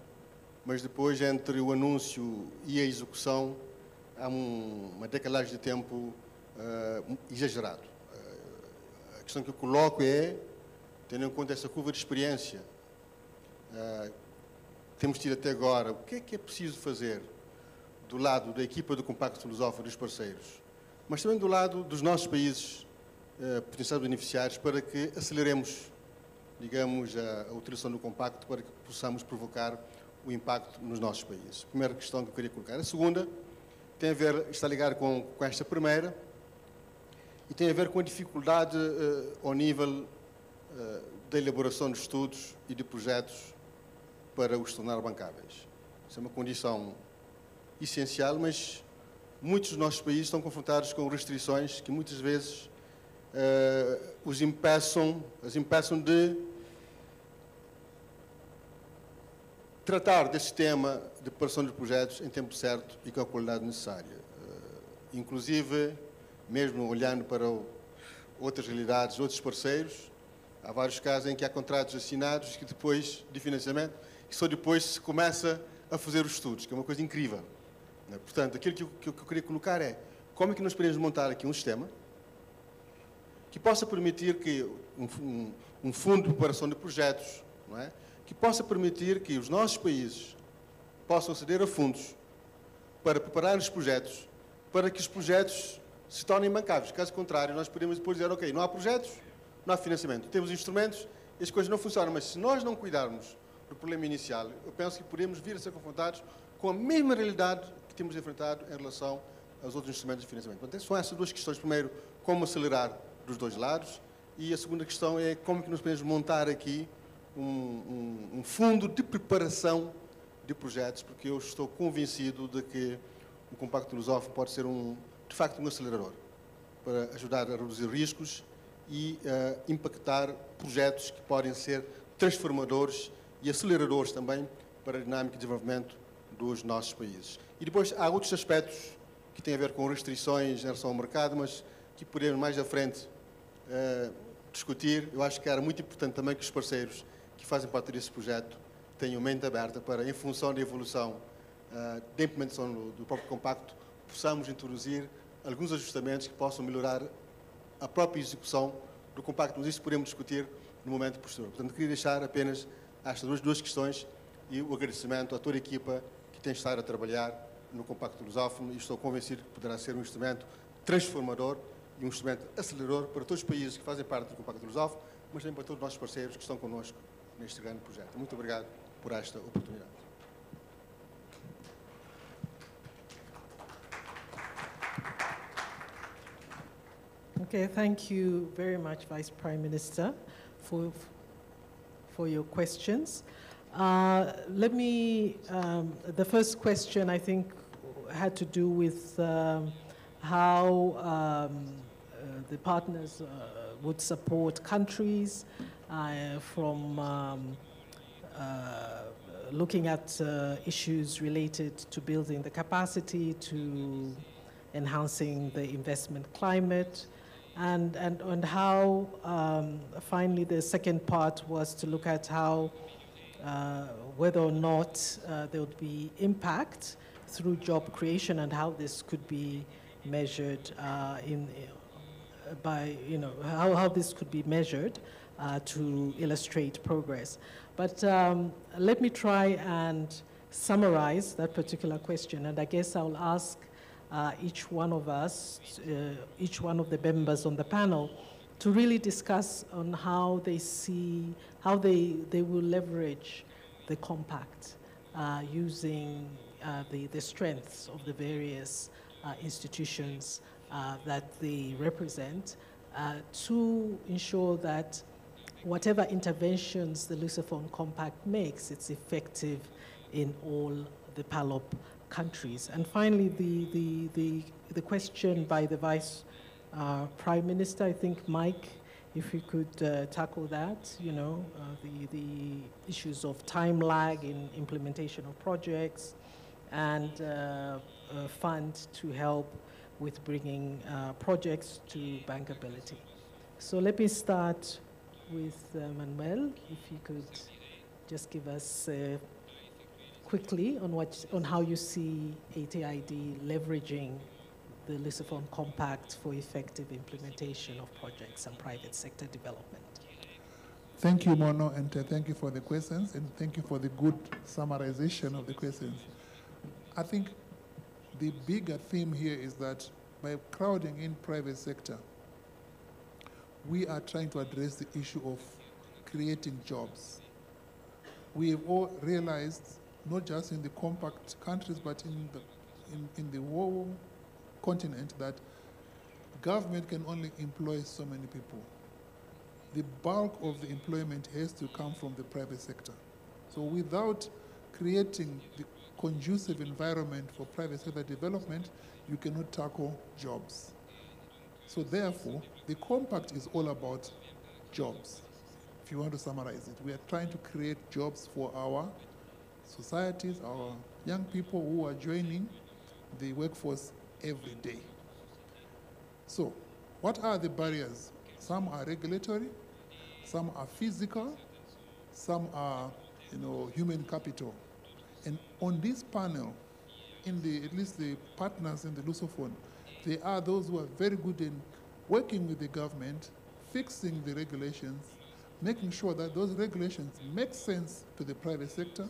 mas depois, entre o anúncio e a execução, há uma decalagem de tempo exagerado. A questão que eu coloco é, tendo em conta essa curva de experiência, temos tido até agora, o que é preciso fazer do lado da equipa do Compacto Lusófono, dos parceiros, mas também do lado dos nossos países potenciais beneficiários, para que aceleremos, digamos, a utilização do compacto, para que possamos provocar o impacto nos nossos países. Primeira questão que eu queria colocar. A segunda tem a ver, está ligada com esta primeira, e tem a ver com a dificuldade ao nível da elaboração de estudos e de projetos para os tornar bancáveis. Isso é uma condição essencial, mas muitos dos nossos países estão confrontados com restrições que muitas vezes os impeçam de tratar desse tema de preparação de projetos em tempo certo e com a qualidade necessária. Inclusive, mesmo olhando para outras realidades, outros parceiros, há vários casos em que há contratos assinados que depois, de financiamento, e só depois se começa a fazer os estudos, que é uma coisa incrível. Portanto, aquilo que eu queria colocar é como é que nós podemos montar aqui um sistema que possa permitir que um fundo de preparação de projetos, não é? Que possa permitir que os nossos países possam aceder a fundos para preparar os projetos, para que os projetos se tornem bancáveis. Caso contrário, nós podemos depois dizer, ok, não há projetos, não há financiamento. Temos instrumentos e as coisas não funcionam, mas se nós não cuidarmos do problema inicial, eu penso que podemos vir a ser confrontados com a mesma realidade que temos enfrentado em relação aos outros instrumentos de financiamento. Portanto, são essas duas questões. Primeiro, como acelerar dos dois lados, e a segunda questão é como que nós podemos montar aqui um fundo de preparação de projetos, porque eu estou convencido de que o Compacto Lusófono pode ser, de facto, um acelerador para ajudar a reduzir riscos e impactar projetos que podem ser transformadores e aceleradores também para a dinâmica de desenvolvimento dos nossos países. E depois há outros aspectos que têm a ver com restrições em relação ao mercado, mas que podemos mais à frente discutir. Eu acho que era muito importante também que os parceiros que fazem parte desse projeto tenham mente aberta para, em função da evolução da implementação do próprio compacto, possamos introduzir alguns ajustamentos que possam melhorar a própria execução do compacto. Mas isso podemos discutir no momento posterior. Portanto, queria deixar apenas estas duas questões e o agradecimento a toda a equipa que tem estado a trabalhar no Compacto Lusófono, e estou convencido que poderá ser um instrumento transformador e um instrumento acelerador para todos os países que fazem parte do Compacto Lusófono, mas também para todos os nossos parceiros que estão connosco neste grande projeto. Muito obrigado por esta oportunidade. Okay, thank you very much, Vice Prime Minister, for your questions. Let me, the first question I think had to do with how the partners would support countries from looking at issues related to building the capacity, to enhancing the investment climate, and how, finally, the second part was to look at how, whether or not there would be impact through job creation and how this could be measured how this could be measured to illustrate progress. But let me try and summarize that particular question, and I guess I'll ask each one of us, each one of the members on the panel, to really discuss on how they see, how they will leverage the compact using the strengths of the various institutions that they represent to ensure that whatever interventions the Lusophone Compact makes, it's effective in all the PALOP countries. And finally, the question by the Vice Prime Minister, I think, Mike, if you could tackle that, the issues of time lag in implementation of projects and fund to help with bringing projects to bankability. So let me start with Manuel, if you could just give us quickly on how you see ATID leveraging the Lusophone Compact for effective implementation of projects and private sector development. Thank you, Mono, and thank you for the questions, and thank you for the good summarization of the questions. I think the bigger theme here is that by crowding in private sector, we are trying to address the issue of creating jobs. We have all realized, not just in the compact countries, but in the whole continent, that government can only employ so many people. The bulk of the employment has to come from the private sector. So without creating the conducive environment for private sector development, you cannot tackle jobs. So therefore, the compact is all about jobs. If you want to summarize it, we are trying to create jobs for our societies, our young people who are joining the workforce every day. So, what are the barriers? Some are regulatory, some are physical, some are, human capital. And on this panel, at least the partners in the Lusophone, they are those who are very good in working with the government, fixing the regulations, making sure that those regulations make sense to the private sector.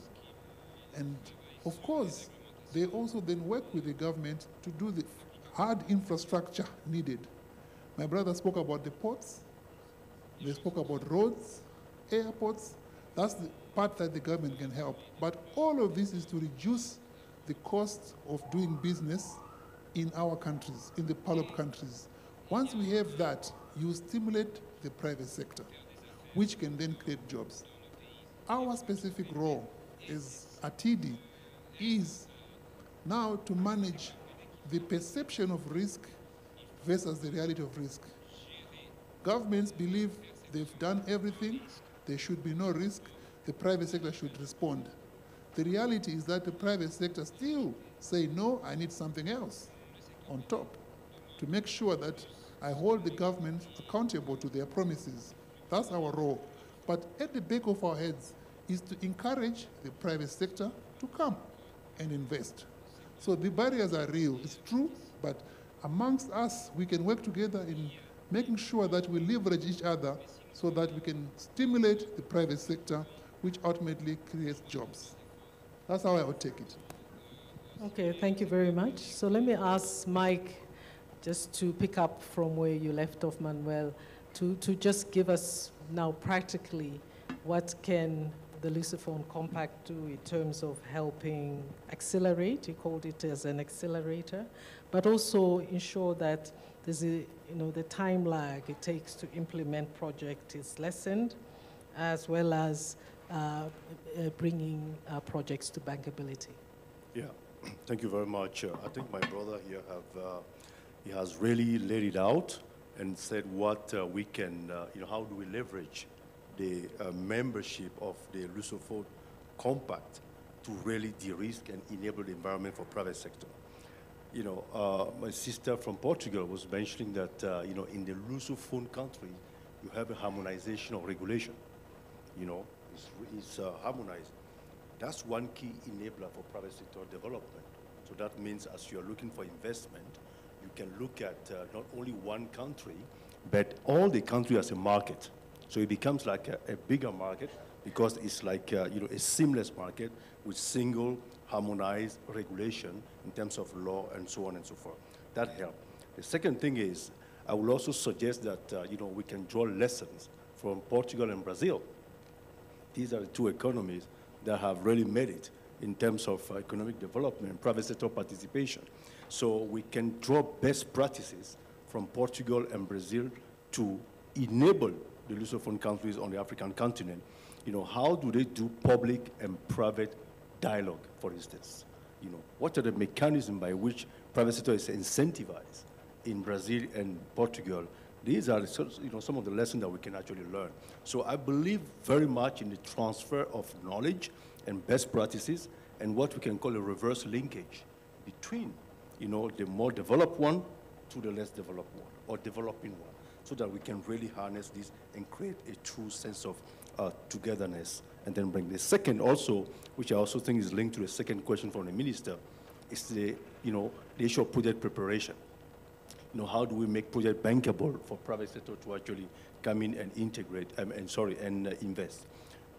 And of course, they also then work with the government to do the hard infrastructure needed. My brother spoke about the ports, they spoke about roads, airports. That's the part that the government can help. But all of this is to reduce the cost of doing business in our countries, in the PALOP countries. Once we have that, you stimulate the private sector, which can then create jobs. Our specific role as ATIDI is now to manage the perception of risk versus the reality of risk. Governments believe they've done everything, there should be no risk, the private sector should respond. The reality is that the private sector still say, no, I need something else on top to make sure that I hold the government accountable to their promises. That's our role. But at the back of our heads is to encourage the private sector to come and invest. So the barriers are real, it's true, but amongst us, we can work together in making sure that we leverage each other so that we can stimulate the private sector, which ultimately creates jobs. That's how I would take it. Okay, thank you very much. So let me ask Mike, just to pick up from where you left off, Manuel, to just give us now practically what can the Lusophone Compact do in terms of helping accelerate, you called it as an accelerator, but also ensure that there's a, the time lag it takes to implement project is lessened, as well as bringing projects to bankability. Yeah, thank you very much. I think my brother here he has really laid it out and said what we can, how do we leverage the membership of the Lusophone Compact to really de-risk and enable the environment for private sector. My sister from Portugal was mentioning that, in the Lusophone country, you have a harmonization of regulation. It's harmonized. That's one key enabler for private sector development. So that means as you're looking for investment, you can look at not only one country, but all the country as a market. So it becomes like a bigger market because it's like, a seamless market with single harmonized regulation in terms of law and so on and so forth. That helps. The second thing is, I will also suggest that, we can draw lessons from Portugal and Brazil. These are the two economies that have really made it in terms of economic development and private sector participation. So we can draw best practices from Portugal and Brazil to enable the Lusophone countries on the African continent. How do they do public and private dialogue, for instance? What are the mechanisms by which private sector is incentivized in Brazil and Portugal? These are some of the lessons that we can actually learn. So I believe very much in the transfer of knowledge and best practices and what we can call a reverse linkage between the more developed one to the less developed one or developing one, so that we can really harness this and create a true sense of togetherness and then bring this. Second also, which I also think is linked to the second question from the minister, is the issue of project preparation. How do we make project bankable for private sector to actually come in and integrate, and invest?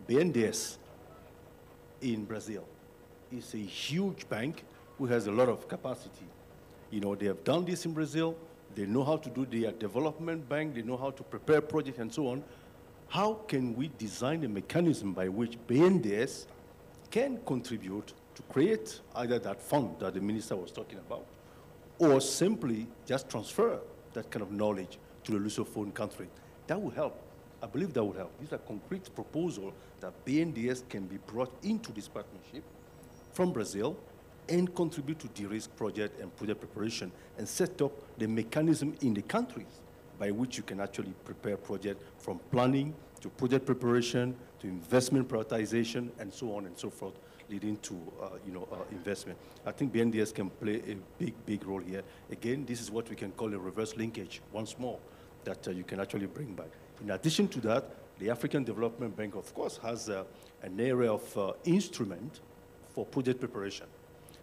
BNDES in Brazil is a huge bank who has a lot of capacity. They have done this in Brazil. They know how to do their development bank. They know how to prepare projects and so on. How can we design a mechanism by which BNDES can contribute to create either that fund that the minister was talking about, or simply just transfer that kind of knowledge to the Lusophone country? That will help. I believe that will help. These are concrete proposals that BNDES can be brought into this partnership from Brazil and contribute to de-risk project and project preparation and set up the mechanism in the countries by which you can actually prepare project from planning to project preparation to investment prioritization and so on and so forth, leading to investment. I think BNDES can play a big role here. Again, this is what we can call a reverse linkage, once more, that you can actually bring back. In addition to that, the African Development Bank, of course, has an area of instrument for project preparation.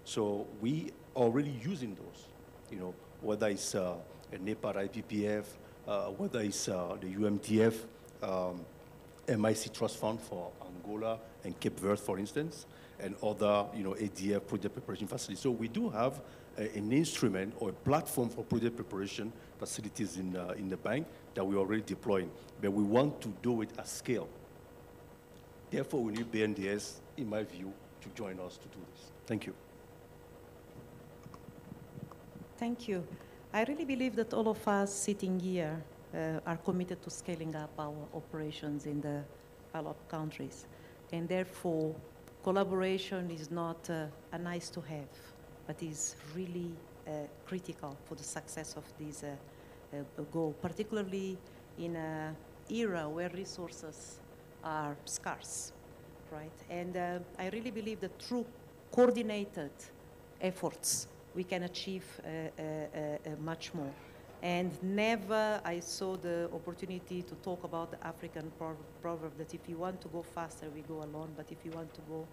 So we are already using those, whether it's a NEPAD IPPF, whether it's the UMTF, MIC Trust Fund for Angola and Cape Verde, for instance, and other, ADF project preparation facilities. So we do have an instrument or a platform for project preparation facilities in the bank that we're already deploying, but we want to do it at scale. Therefore, we need BNDES, in my view, to join us to do this. Thank you. Thank you. I really believe that all of us sitting here are committed to scaling up our operations in the developed countries. And therefore, collaboration is not a nice to have, but is really critical for the success of this goal, particularly in an era where resources are scarce, right? And I really believe that through coordinated efforts, we can achieve much more. And never I saw the opportunity to talk about the African proverb that if you want to go faster, we go alone, but if you want to go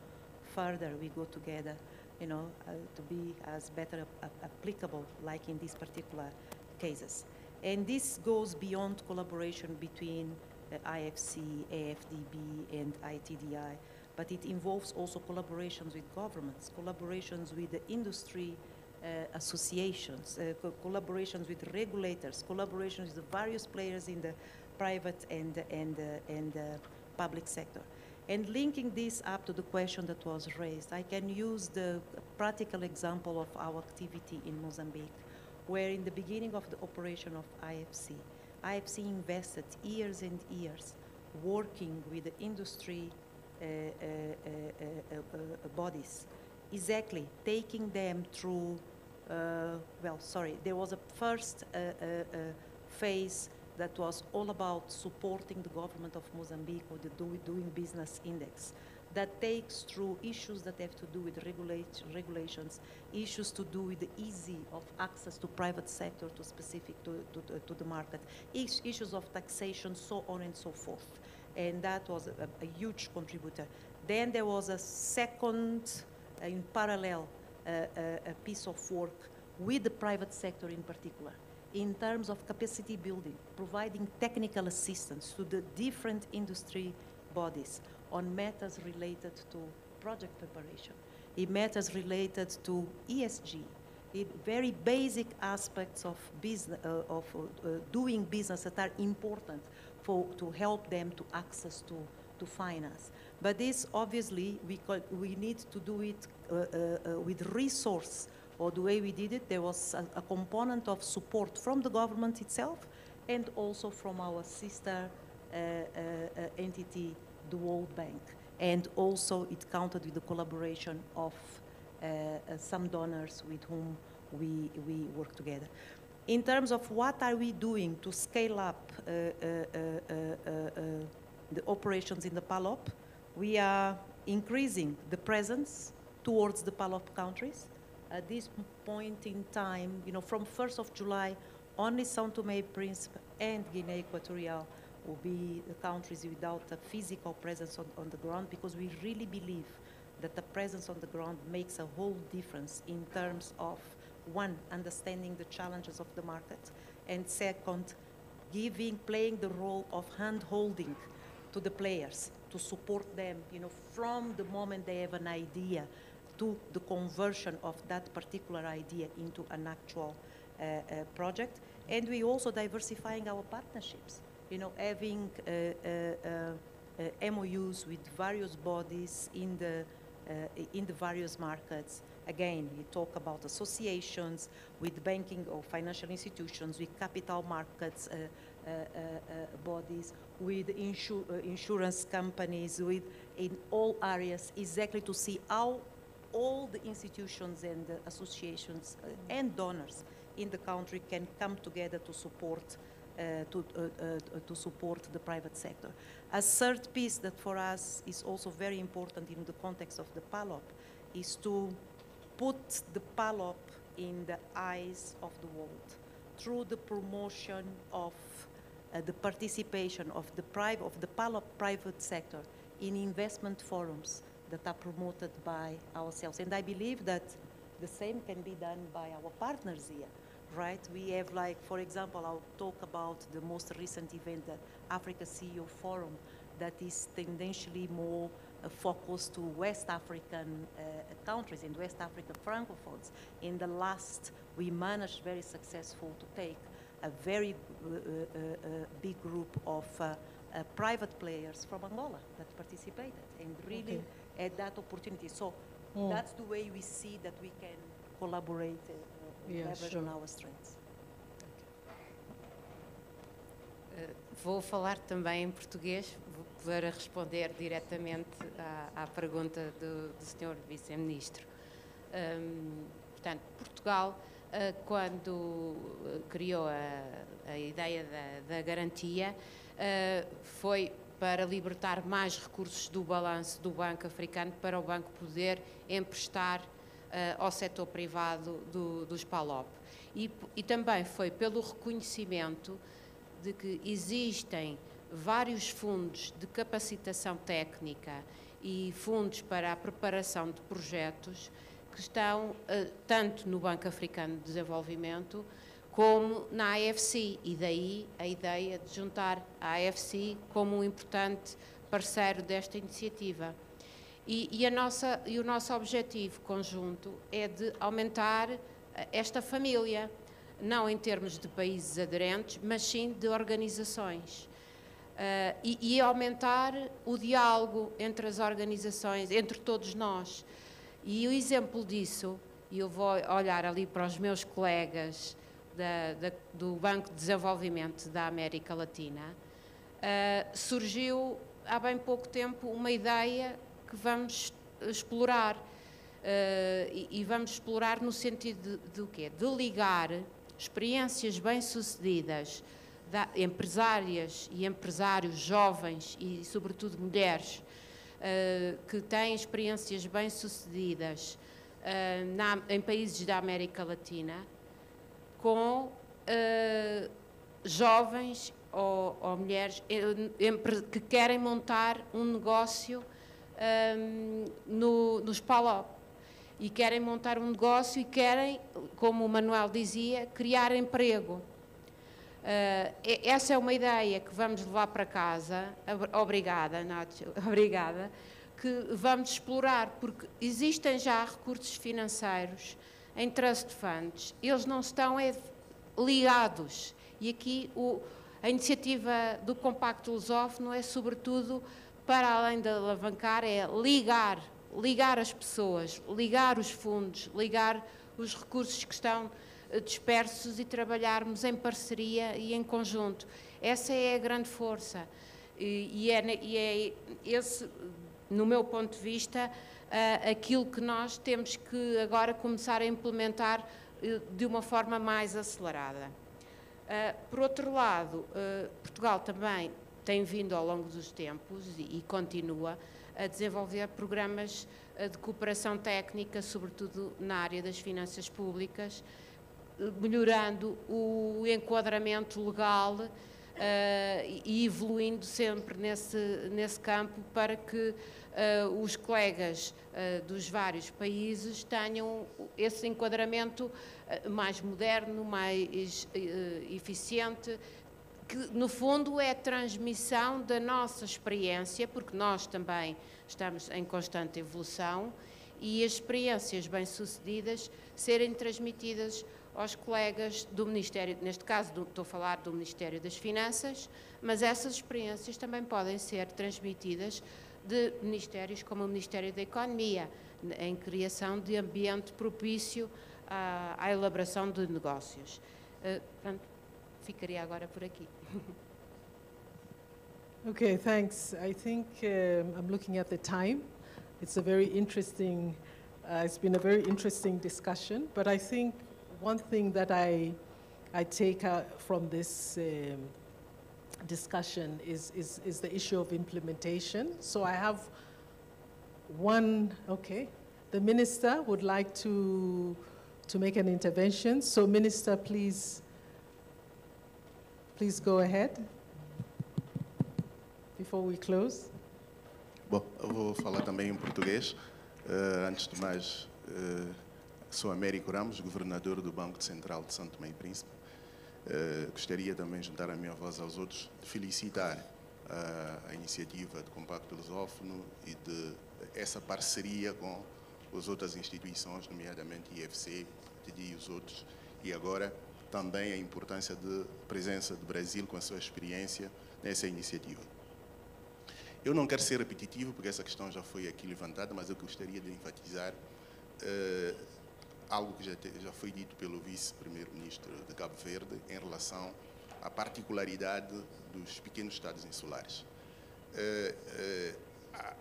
further, we go together, to be as better applicable, like in these particular cases. And this goes beyond collaboration between IFC, AFDB, and ITDI, but it involves also collaborations with governments, collaborations with the industry associations, collaborations with regulators, collaborations with the various players in the private and public sector. And linking this up to the question that was raised, I can use the practical example of our activity in Mozambique, where in the beginning of the operation of IFC invested years and years working with the industry bodies, exactly taking them through, there was a first phase that was all about supporting the government of Mozambique with the Doing Business Index that takes through issues that have to do with regulations, issues to do with the easy of access to private sector, to specific to the market, issues of taxation, so on and so forth. And that was a huge contributor. Then there was a second, in parallel, a piece of work with the private sector in particular, in terms of capacity building, providing technical assistance to the different industry bodies on matters related to project preparation, in matters related to ESG, in very basic aspects of business, doing business that are important to help them to access to finance. But this, obviously, we need to do it with resource, or the way we did it, there was a component of support from the government itself and also from our sister entity, the World Bank. And also it counted with the collaboration of some donors with whom we work together. In terms of what are we doing to scale up the operations in the PALOP, we are increasing the presence towards the PALOP countries. At this point in time, from 1st of July, only São Tomé and Príncipe and Guinea Equatorial will be the countries without a physical presence on the ground, because we really believe that the presence on the ground makes a whole difference in terms of, one, understanding the challenges of the market, and second, playing the role of hand-holding to the players, to support them, from the moment they have an idea to the conversion of that particular idea into an actual project. And we also diversifying our partnerships, having MOUs with various bodies in the various markets. Again, we talk about associations with banking or financial institutions, with capital markets bodies, with insurance companies, in all areas, exactly to see how all the institutions and the associations and donors in the country can come together to support the private sector. A third piece that for us is also very important in the context of the PALOP is to put the PALOP in the eyes of the world through the promotion of the participation of the PALOP private sector in investment forums that are promoted by ourselves. And I believe that the same can be done by our partners here, right? We have, like, for example, I'll talk about the most recent event, the Africa CEO Forum, that is tendentially more focused to West African countries and West African francophones. In the last, we managed very successful to take a very big group of private players from Angola that participated and really had that opportunity. So that's the way we see that we can collaborate and leverage on our strengths. Vou falar também em português para responder diretamente à pergunta do Sr. Vice-Ministro. Portanto, Portugal, quando criou a ideia da garantia, foi para libertar mais recursos do balanço do Banco Africano para o banco poder emprestar ao setor privado dos PALOP. E também foi pelo reconhecimento de que existem vários fundos de capacitação técnica e fundos para a preparação de projetos que estão tanto no Banco Africano de Desenvolvimento como na AFC, e daí a ideia de juntar a AFC como um importante parceiro desta iniciativa. E o nosso objetivo conjunto é de aumentar esta família, não em termos de países aderentes, mas sim de organizações. E aumentar o diálogo entre as organizações, entre todos nós. E o exemplo disso, e eu vou olhar ali para os meus colegas do Banco de Desenvolvimento da América Latina, surgiu há bem pouco tempo uma ideia que vamos explorar. E vamos explorar no sentido de quê? De ligar experiências bem-sucedidas de empresárias e empresários jovens e, sobretudo, mulheres que têm experiências bem-sucedidas em países da América Latina com jovens ou mulheres que querem montar um negócio nos PALOP. E querem montar um negócio e querem, como o Manuel dizia, criar emprego. Essa é uma ideia que vamos levar para casa, obrigada, Nacho, obrigada, que vamos explorar, porque existem já recursos financeiros em trust funds, eles não estão ligados. E aqui a iniciativa do Compacto Lusófono é, sobretudo, para além de alavancar, é ligar as pessoas, ligar os fundos, ligar os recursos que estão dispersos e trabalharmos em parceria e em conjunto. Essa é a grande força e é esse, no meu ponto de vista, aquilo que nós temos que agora começar a implementar de uma forma mais acelerada. Por outro lado, Portugal também tem vindo ao longo dos tempos e continua a desenvolver programas de cooperação técnica, sobretudo na área das finanças públicas, melhorando o enquadramento legal e evoluindo sempre nesse campo para que os colegas dos vários países tenham esse enquadramento mais moderno, mais eficiente, que no fundo é a transmissão da nossa experiência, porque nós também estamos em constante evolução, e as experiências bem-sucedidas serem transmitidas aos colegas do Ministério, neste caso estou a falar do Ministério das Finanças, mas essas experiências também podem ser transmitidas de ministérios como o Ministério da Economia, em criação de ambiente propício à elaboração de negócios. Pronto, ficaria agora por aqui. Okay, thanks. I think I'm looking at the time. It's a very interesting, it's been a very interesting discussion, but I think one thing that I take from this discussion is the issue of implementation. So I have one, okay, the Minister would like to make an intervention. So Minister, please go ahead before we close. Bom, eu vou falar também em português. Antes de mais, sou Américo Ramos, governador do Banco Central de São Tomé e Príncipe. Gostaria também de juntar a minha voz aos outros, de felicitar a iniciativa do Compacto Lusófono e de essa parceria com as outras instituições, nomeadamente IFC, TD e os outros, e agora também a importância de presença do Brasil com a sua experiência nessa iniciativa. Eu não quero ser repetitivo, porque essa questão já foi aqui levantada, mas eu gostaria de enfatizar algo que já foi dito pelo vice-primeiro-ministro de Cabo Verde em relação à particularidade dos pequenos estados insulares.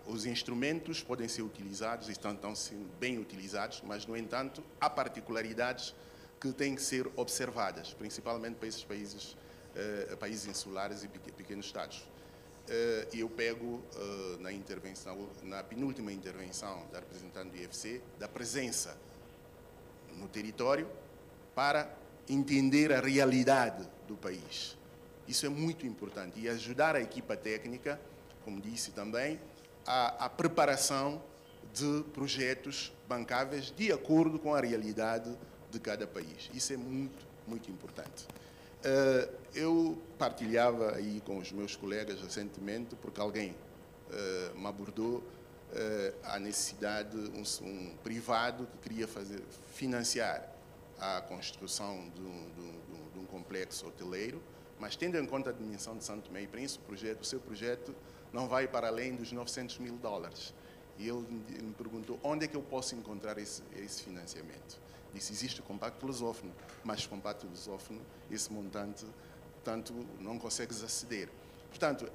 Os instrumentos podem ser utilizados e estão sendo bem utilizados, mas, no entanto, há particularidades que têm que ser observadas, principalmente para esses países insulares e pequenos estados. Eu pego na intervenção, na penúltima intervenção da representante do IFC, da presença no território para entender a realidade do país. Isso é muito importante e ajudar a equipa técnica, como disse também, a preparação de projetos bancáveis de acordo com a realidade de cada país. Isso é muito muito importante. Eu partilhava aí com os meus colegas recentemente, porque alguém me abordou a necessidade, um privado que queria financiar a construção de um complexo hoteleiro, mas tendo em conta a dimensão de Santo Tomé e Príncipe, o seu projeto não vai para além dos $900 mil. E ele me perguntou onde é que eu posso encontrar esse financiamento. Disse, existe o compacto lusófono, mas o compacto lusófono, esse montante, tanto não consegues aceder. Portanto,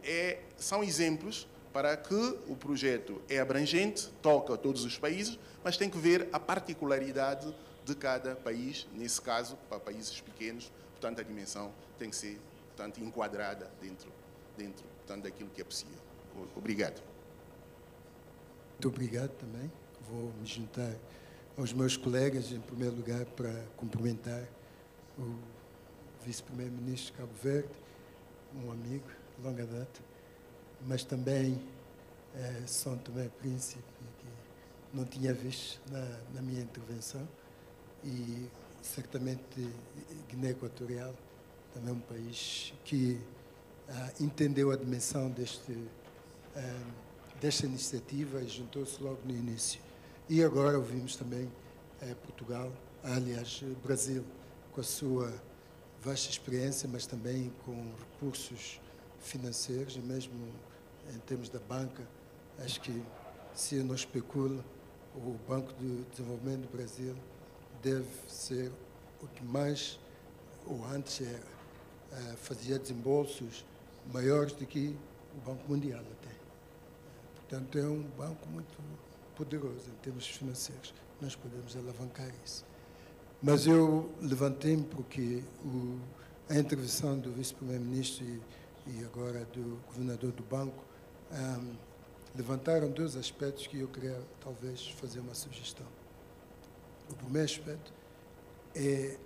são exemplos para que o projeto é abrangente, toca todos os países, mas tem que ver a particularidade de cada país, nesse caso, para países pequenos, portanto, a dimensão tem que ser, portanto, enquadrada dentro portanto, daquilo que é possível. Obrigado. Muito obrigado também. Vou me juntar aos meus colegas, em primeiro lugar, para cumprimentar o vice-primeiro-ministro de Cabo Verde, um amigo de longa data, mas também São Tomé e Príncipe, que não tinha visto na minha intervenção, e certamente Guiné Equatorial, também um país que entendeu a dimensão desta iniciativa e juntou-se logo no início. E agora ouvimos também Portugal, aliás, Brasil, com a sua vasta experiência, mas também com recursos financeiros, e mesmo em termos da banca, acho que, se eu não especulo, o Banco de Desenvolvimento do Brasil deve ser o que mais, ou antes fazia desembolsos maiores do que o Banco Mundial até. Portanto, é um banco muito poderoso em termos financeiros. Nós podemos alavancar isso. Mas eu levantei-me porque a intervenção do vice-primeiro-ministro e agora do governador do banco levantaram dois aspectos que eu queria talvez fazer uma sugestão. O primeiro aspecto é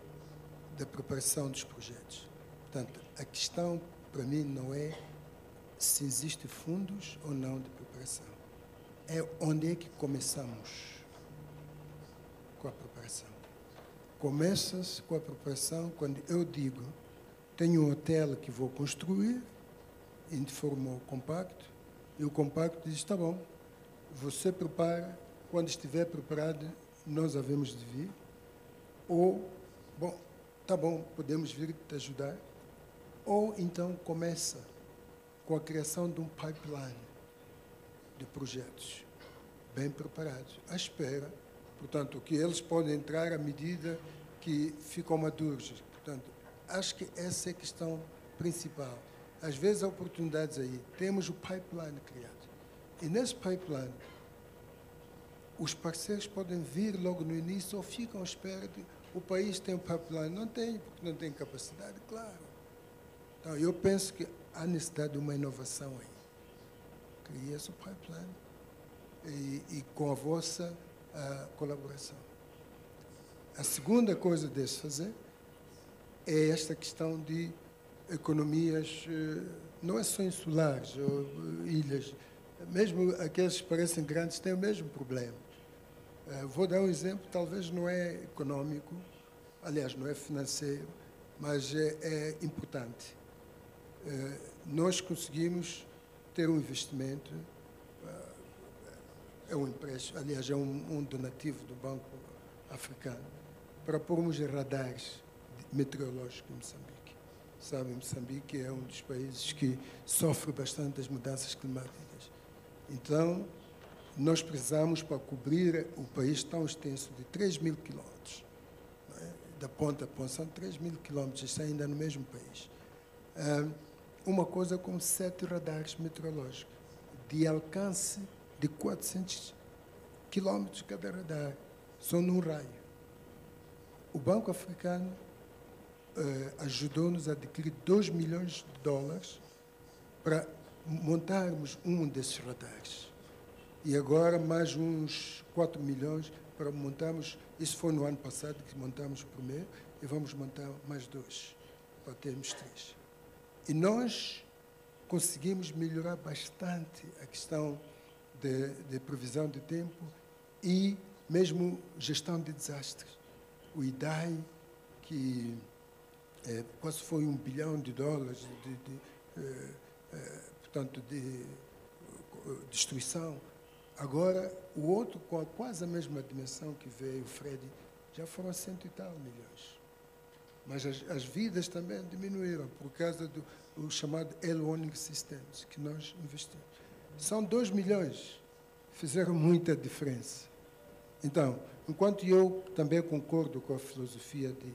da preparação dos projetos. Portanto, a questão para mim não é se existem fundos ou não de preparação. É onde é que começamos com a preparação. Começa-se com a preparação quando eu digo, tenho um hotel que vou construir, em forma compacto, e o compacto diz, está bom, você prepara, quando estiver preparado, nós havemos de vir, ou, bom, está bom, podemos vir te ajudar, ou então começa com a criação de um pipeline de projetos bem preparados, à espera, portanto, que eles podem entrar à medida que ficam maduros. Portanto, acho que essa é a questão principal. Às vezes há oportunidades aí, temos o pipeline criado, e nesse pipeline os parceiros podem vir logo no início ou ficam à espera de o país tem um pipeline. Não tem, porque não tem capacidade, claro. Então, eu penso que há necessidade de uma inovação aí. Cria-se o pipeline e com a vossa colaboração. A segunda coisa de se fazer é esta questão de economias, não é só insulares ou ilhas, mesmo aqueles que parecem grandes têm o mesmo problema. Vou dar um exemplo, talvez não é econômico, aliás, não é financeiro, mas é importante. Nós conseguimos ter um investimento, é um empréstimo, aliás, é um donativo do Banco Africano, para pormos radares meteorológicos em Moçambique. Sabe, Moçambique é um dos países que sofre bastante das mudanças climáticas. Então, nós precisamos, para cobrir o país tão extenso de 3.000 quilómetros, da ponta a ponta, são 3.000 quilómetros, isso ainda no mesmo país. Uma coisa como 7 radares meteorológicos, de alcance de 400 quilómetros cada radar, são num raio. O Banco Africano ajudou-nos a adquirir $2 milhões para montarmos um desses radares. E agora mais uns 4 milhões para montarmos, isso foi no ano passado que montamos o primeiro, e vamos montar mais 2, para termos 3. E nós conseguimos melhorar bastante a questão de previsão de tempo e mesmo gestão de desastres. O IDAI, que quase foi $1 bilhão portanto, de destruição. Agora, o outro, com quase a mesma dimensão que veio o Fred, já foram 100 e tal milhões. Mas as vidas também diminuíram por causa do chamado Early Warning Systems, que nós investimos. São 2 milhões, fizeram muita diferença. Então, enquanto eu também concordo com a filosofia de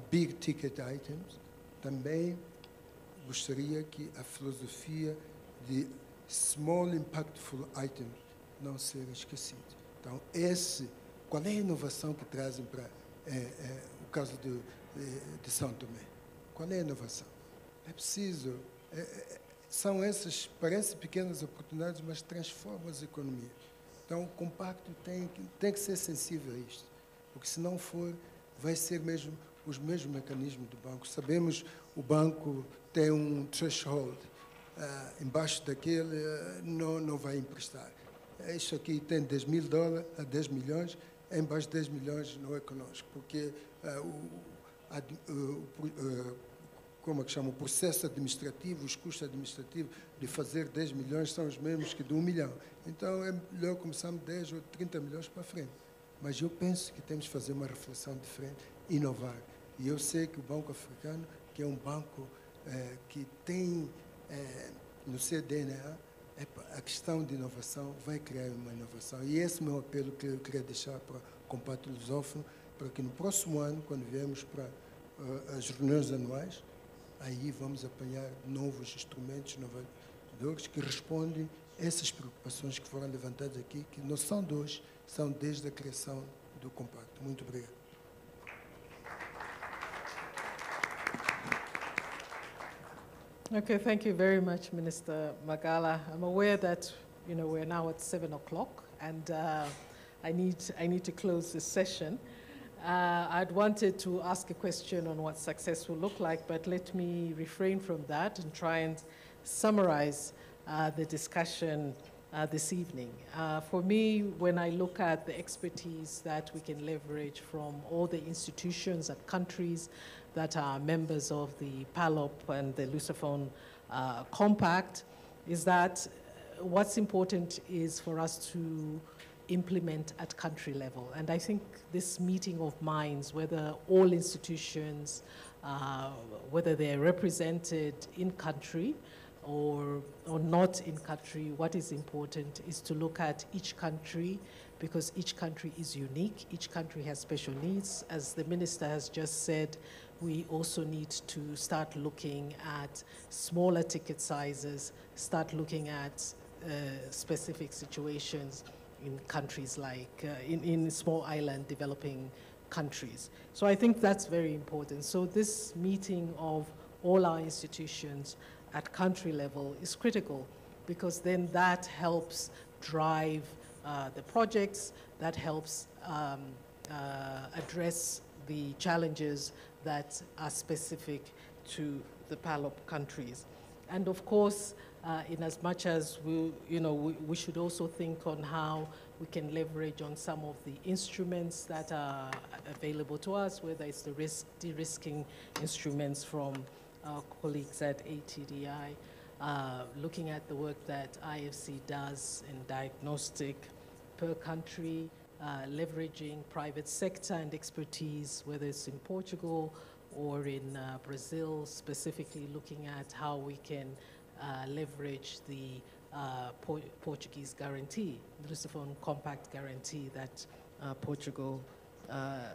big ticket items, também gostaria que a filosofia de small impactful items não seja esquecida. Então, qual é a inovação que trazem para o caso de São Tomé? Qual é a inovação? É preciso, são essas, parecem pequenas oportunidades, mas transformam as economias. Então, o compacto tem que ser sensível a isto, porque se não for, vai ser mesmo os mesmos mecanismos do banco. Sabemos, o banco tem um threshold, embaixo daquele não vai emprestar. Isso aqui tem $10.000 a 10 milhões, embaixo de 10 milhões não é conosco, porque como é que chama, o processo administrativo, os custos administrativos de fazer 10 milhões são os mesmos que de 1 milhão. Então, é melhor começarmos 10 ou 30 milhões para frente. Mas eu penso que temos que fazer uma reflexão diferente, inovar. E eu sei que o Banco Africano, que é um banco que tem no seu DNA, a questão de inovação, vai criar uma inovação. E esse é o meu apelo que eu queria deixar para o Compacto Lusófono, para que no próximo ano, quando viemos para as reuniões anuais, aí vamos apanhar novos instrumentos, inovadores, que respondem a essas preocupações que foram levantadas aqui, que não são de hoje, são desde a criação do Compacto. Muito obrigado. Okay, thank you very much, Minister Magala. I'm aware that, we're now at 7 o'clock, and I need to close this session. I'd wanted to ask a question on what success will look like, but let me refrain from that and try and summarize the discussion this evening. For me, when I look at the expertise that we can leverage from all the institutions and countries that are members of the PALOP and the Lusophone Compact, is that what's important is for us to implement at country level. And I think this meeting of minds, whether all institutions, whether they're represented in country or not in country, what is important is to look at each country, because each country is unique, each country has special needs. As the minister has just said, we also need to start looking at smaller ticket sizes, start looking at specific situations in countries like, in small island developing countries. So I think that's very important. So this meeting of all our institutions at country level is critical, because then that helps drive the projects, that helps address the challenges that are specific to the PALOP countries. And of course, in as much as we should also think on how we can leverage on some of the instruments that are available to us, whether it's the de-risking instruments from our colleagues at ATDI, looking at the work that IFC does in diagnostic per country, leveraging private sector and expertise, whether it's in Portugal or in Brazil, specifically looking at how we can leverage the Portuguese guarantee, the Lusophone Compact guarantee that Portugal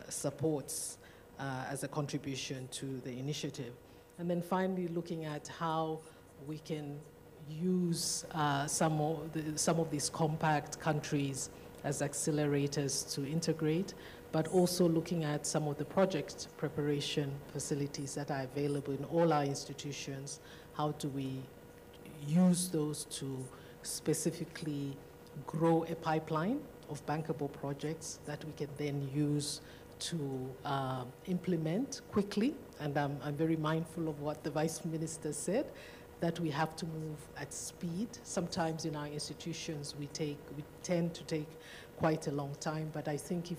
supports as a contribution to the initiative. And then finally looking at how we can use some of these compact countries as accelerators to integrate, but also looking at some of the project preparation facilities that are available in all our institutions. How do we use those to specifically grow a pipeline of bankable projects that we can then use to implement quickly? And I'm very mindful of what the Vice Minister said, that we have to move at speed. Sometimes in our institutions we tend to take quite a long time, but I think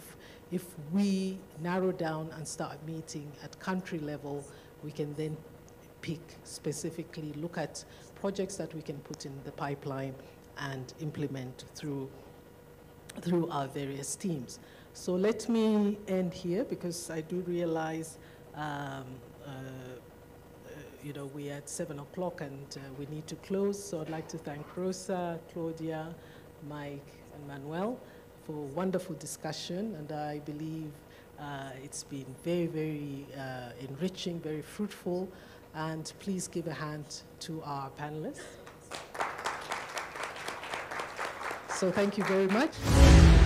if we narrow down and start meeting at country level, we can then pick specifically, look at projects that we can put in the pipeline and implement through our various teams. So let me end here, because I do realize you know, we're at 7 o'clock and we need to close. So I'd like to thank Rosa, Claudia, Mike, and Manuel for a wonderful discussion. And I believe it's been very, very enriching, very fruitful. And please give a hand to our panelists. So thank you very much.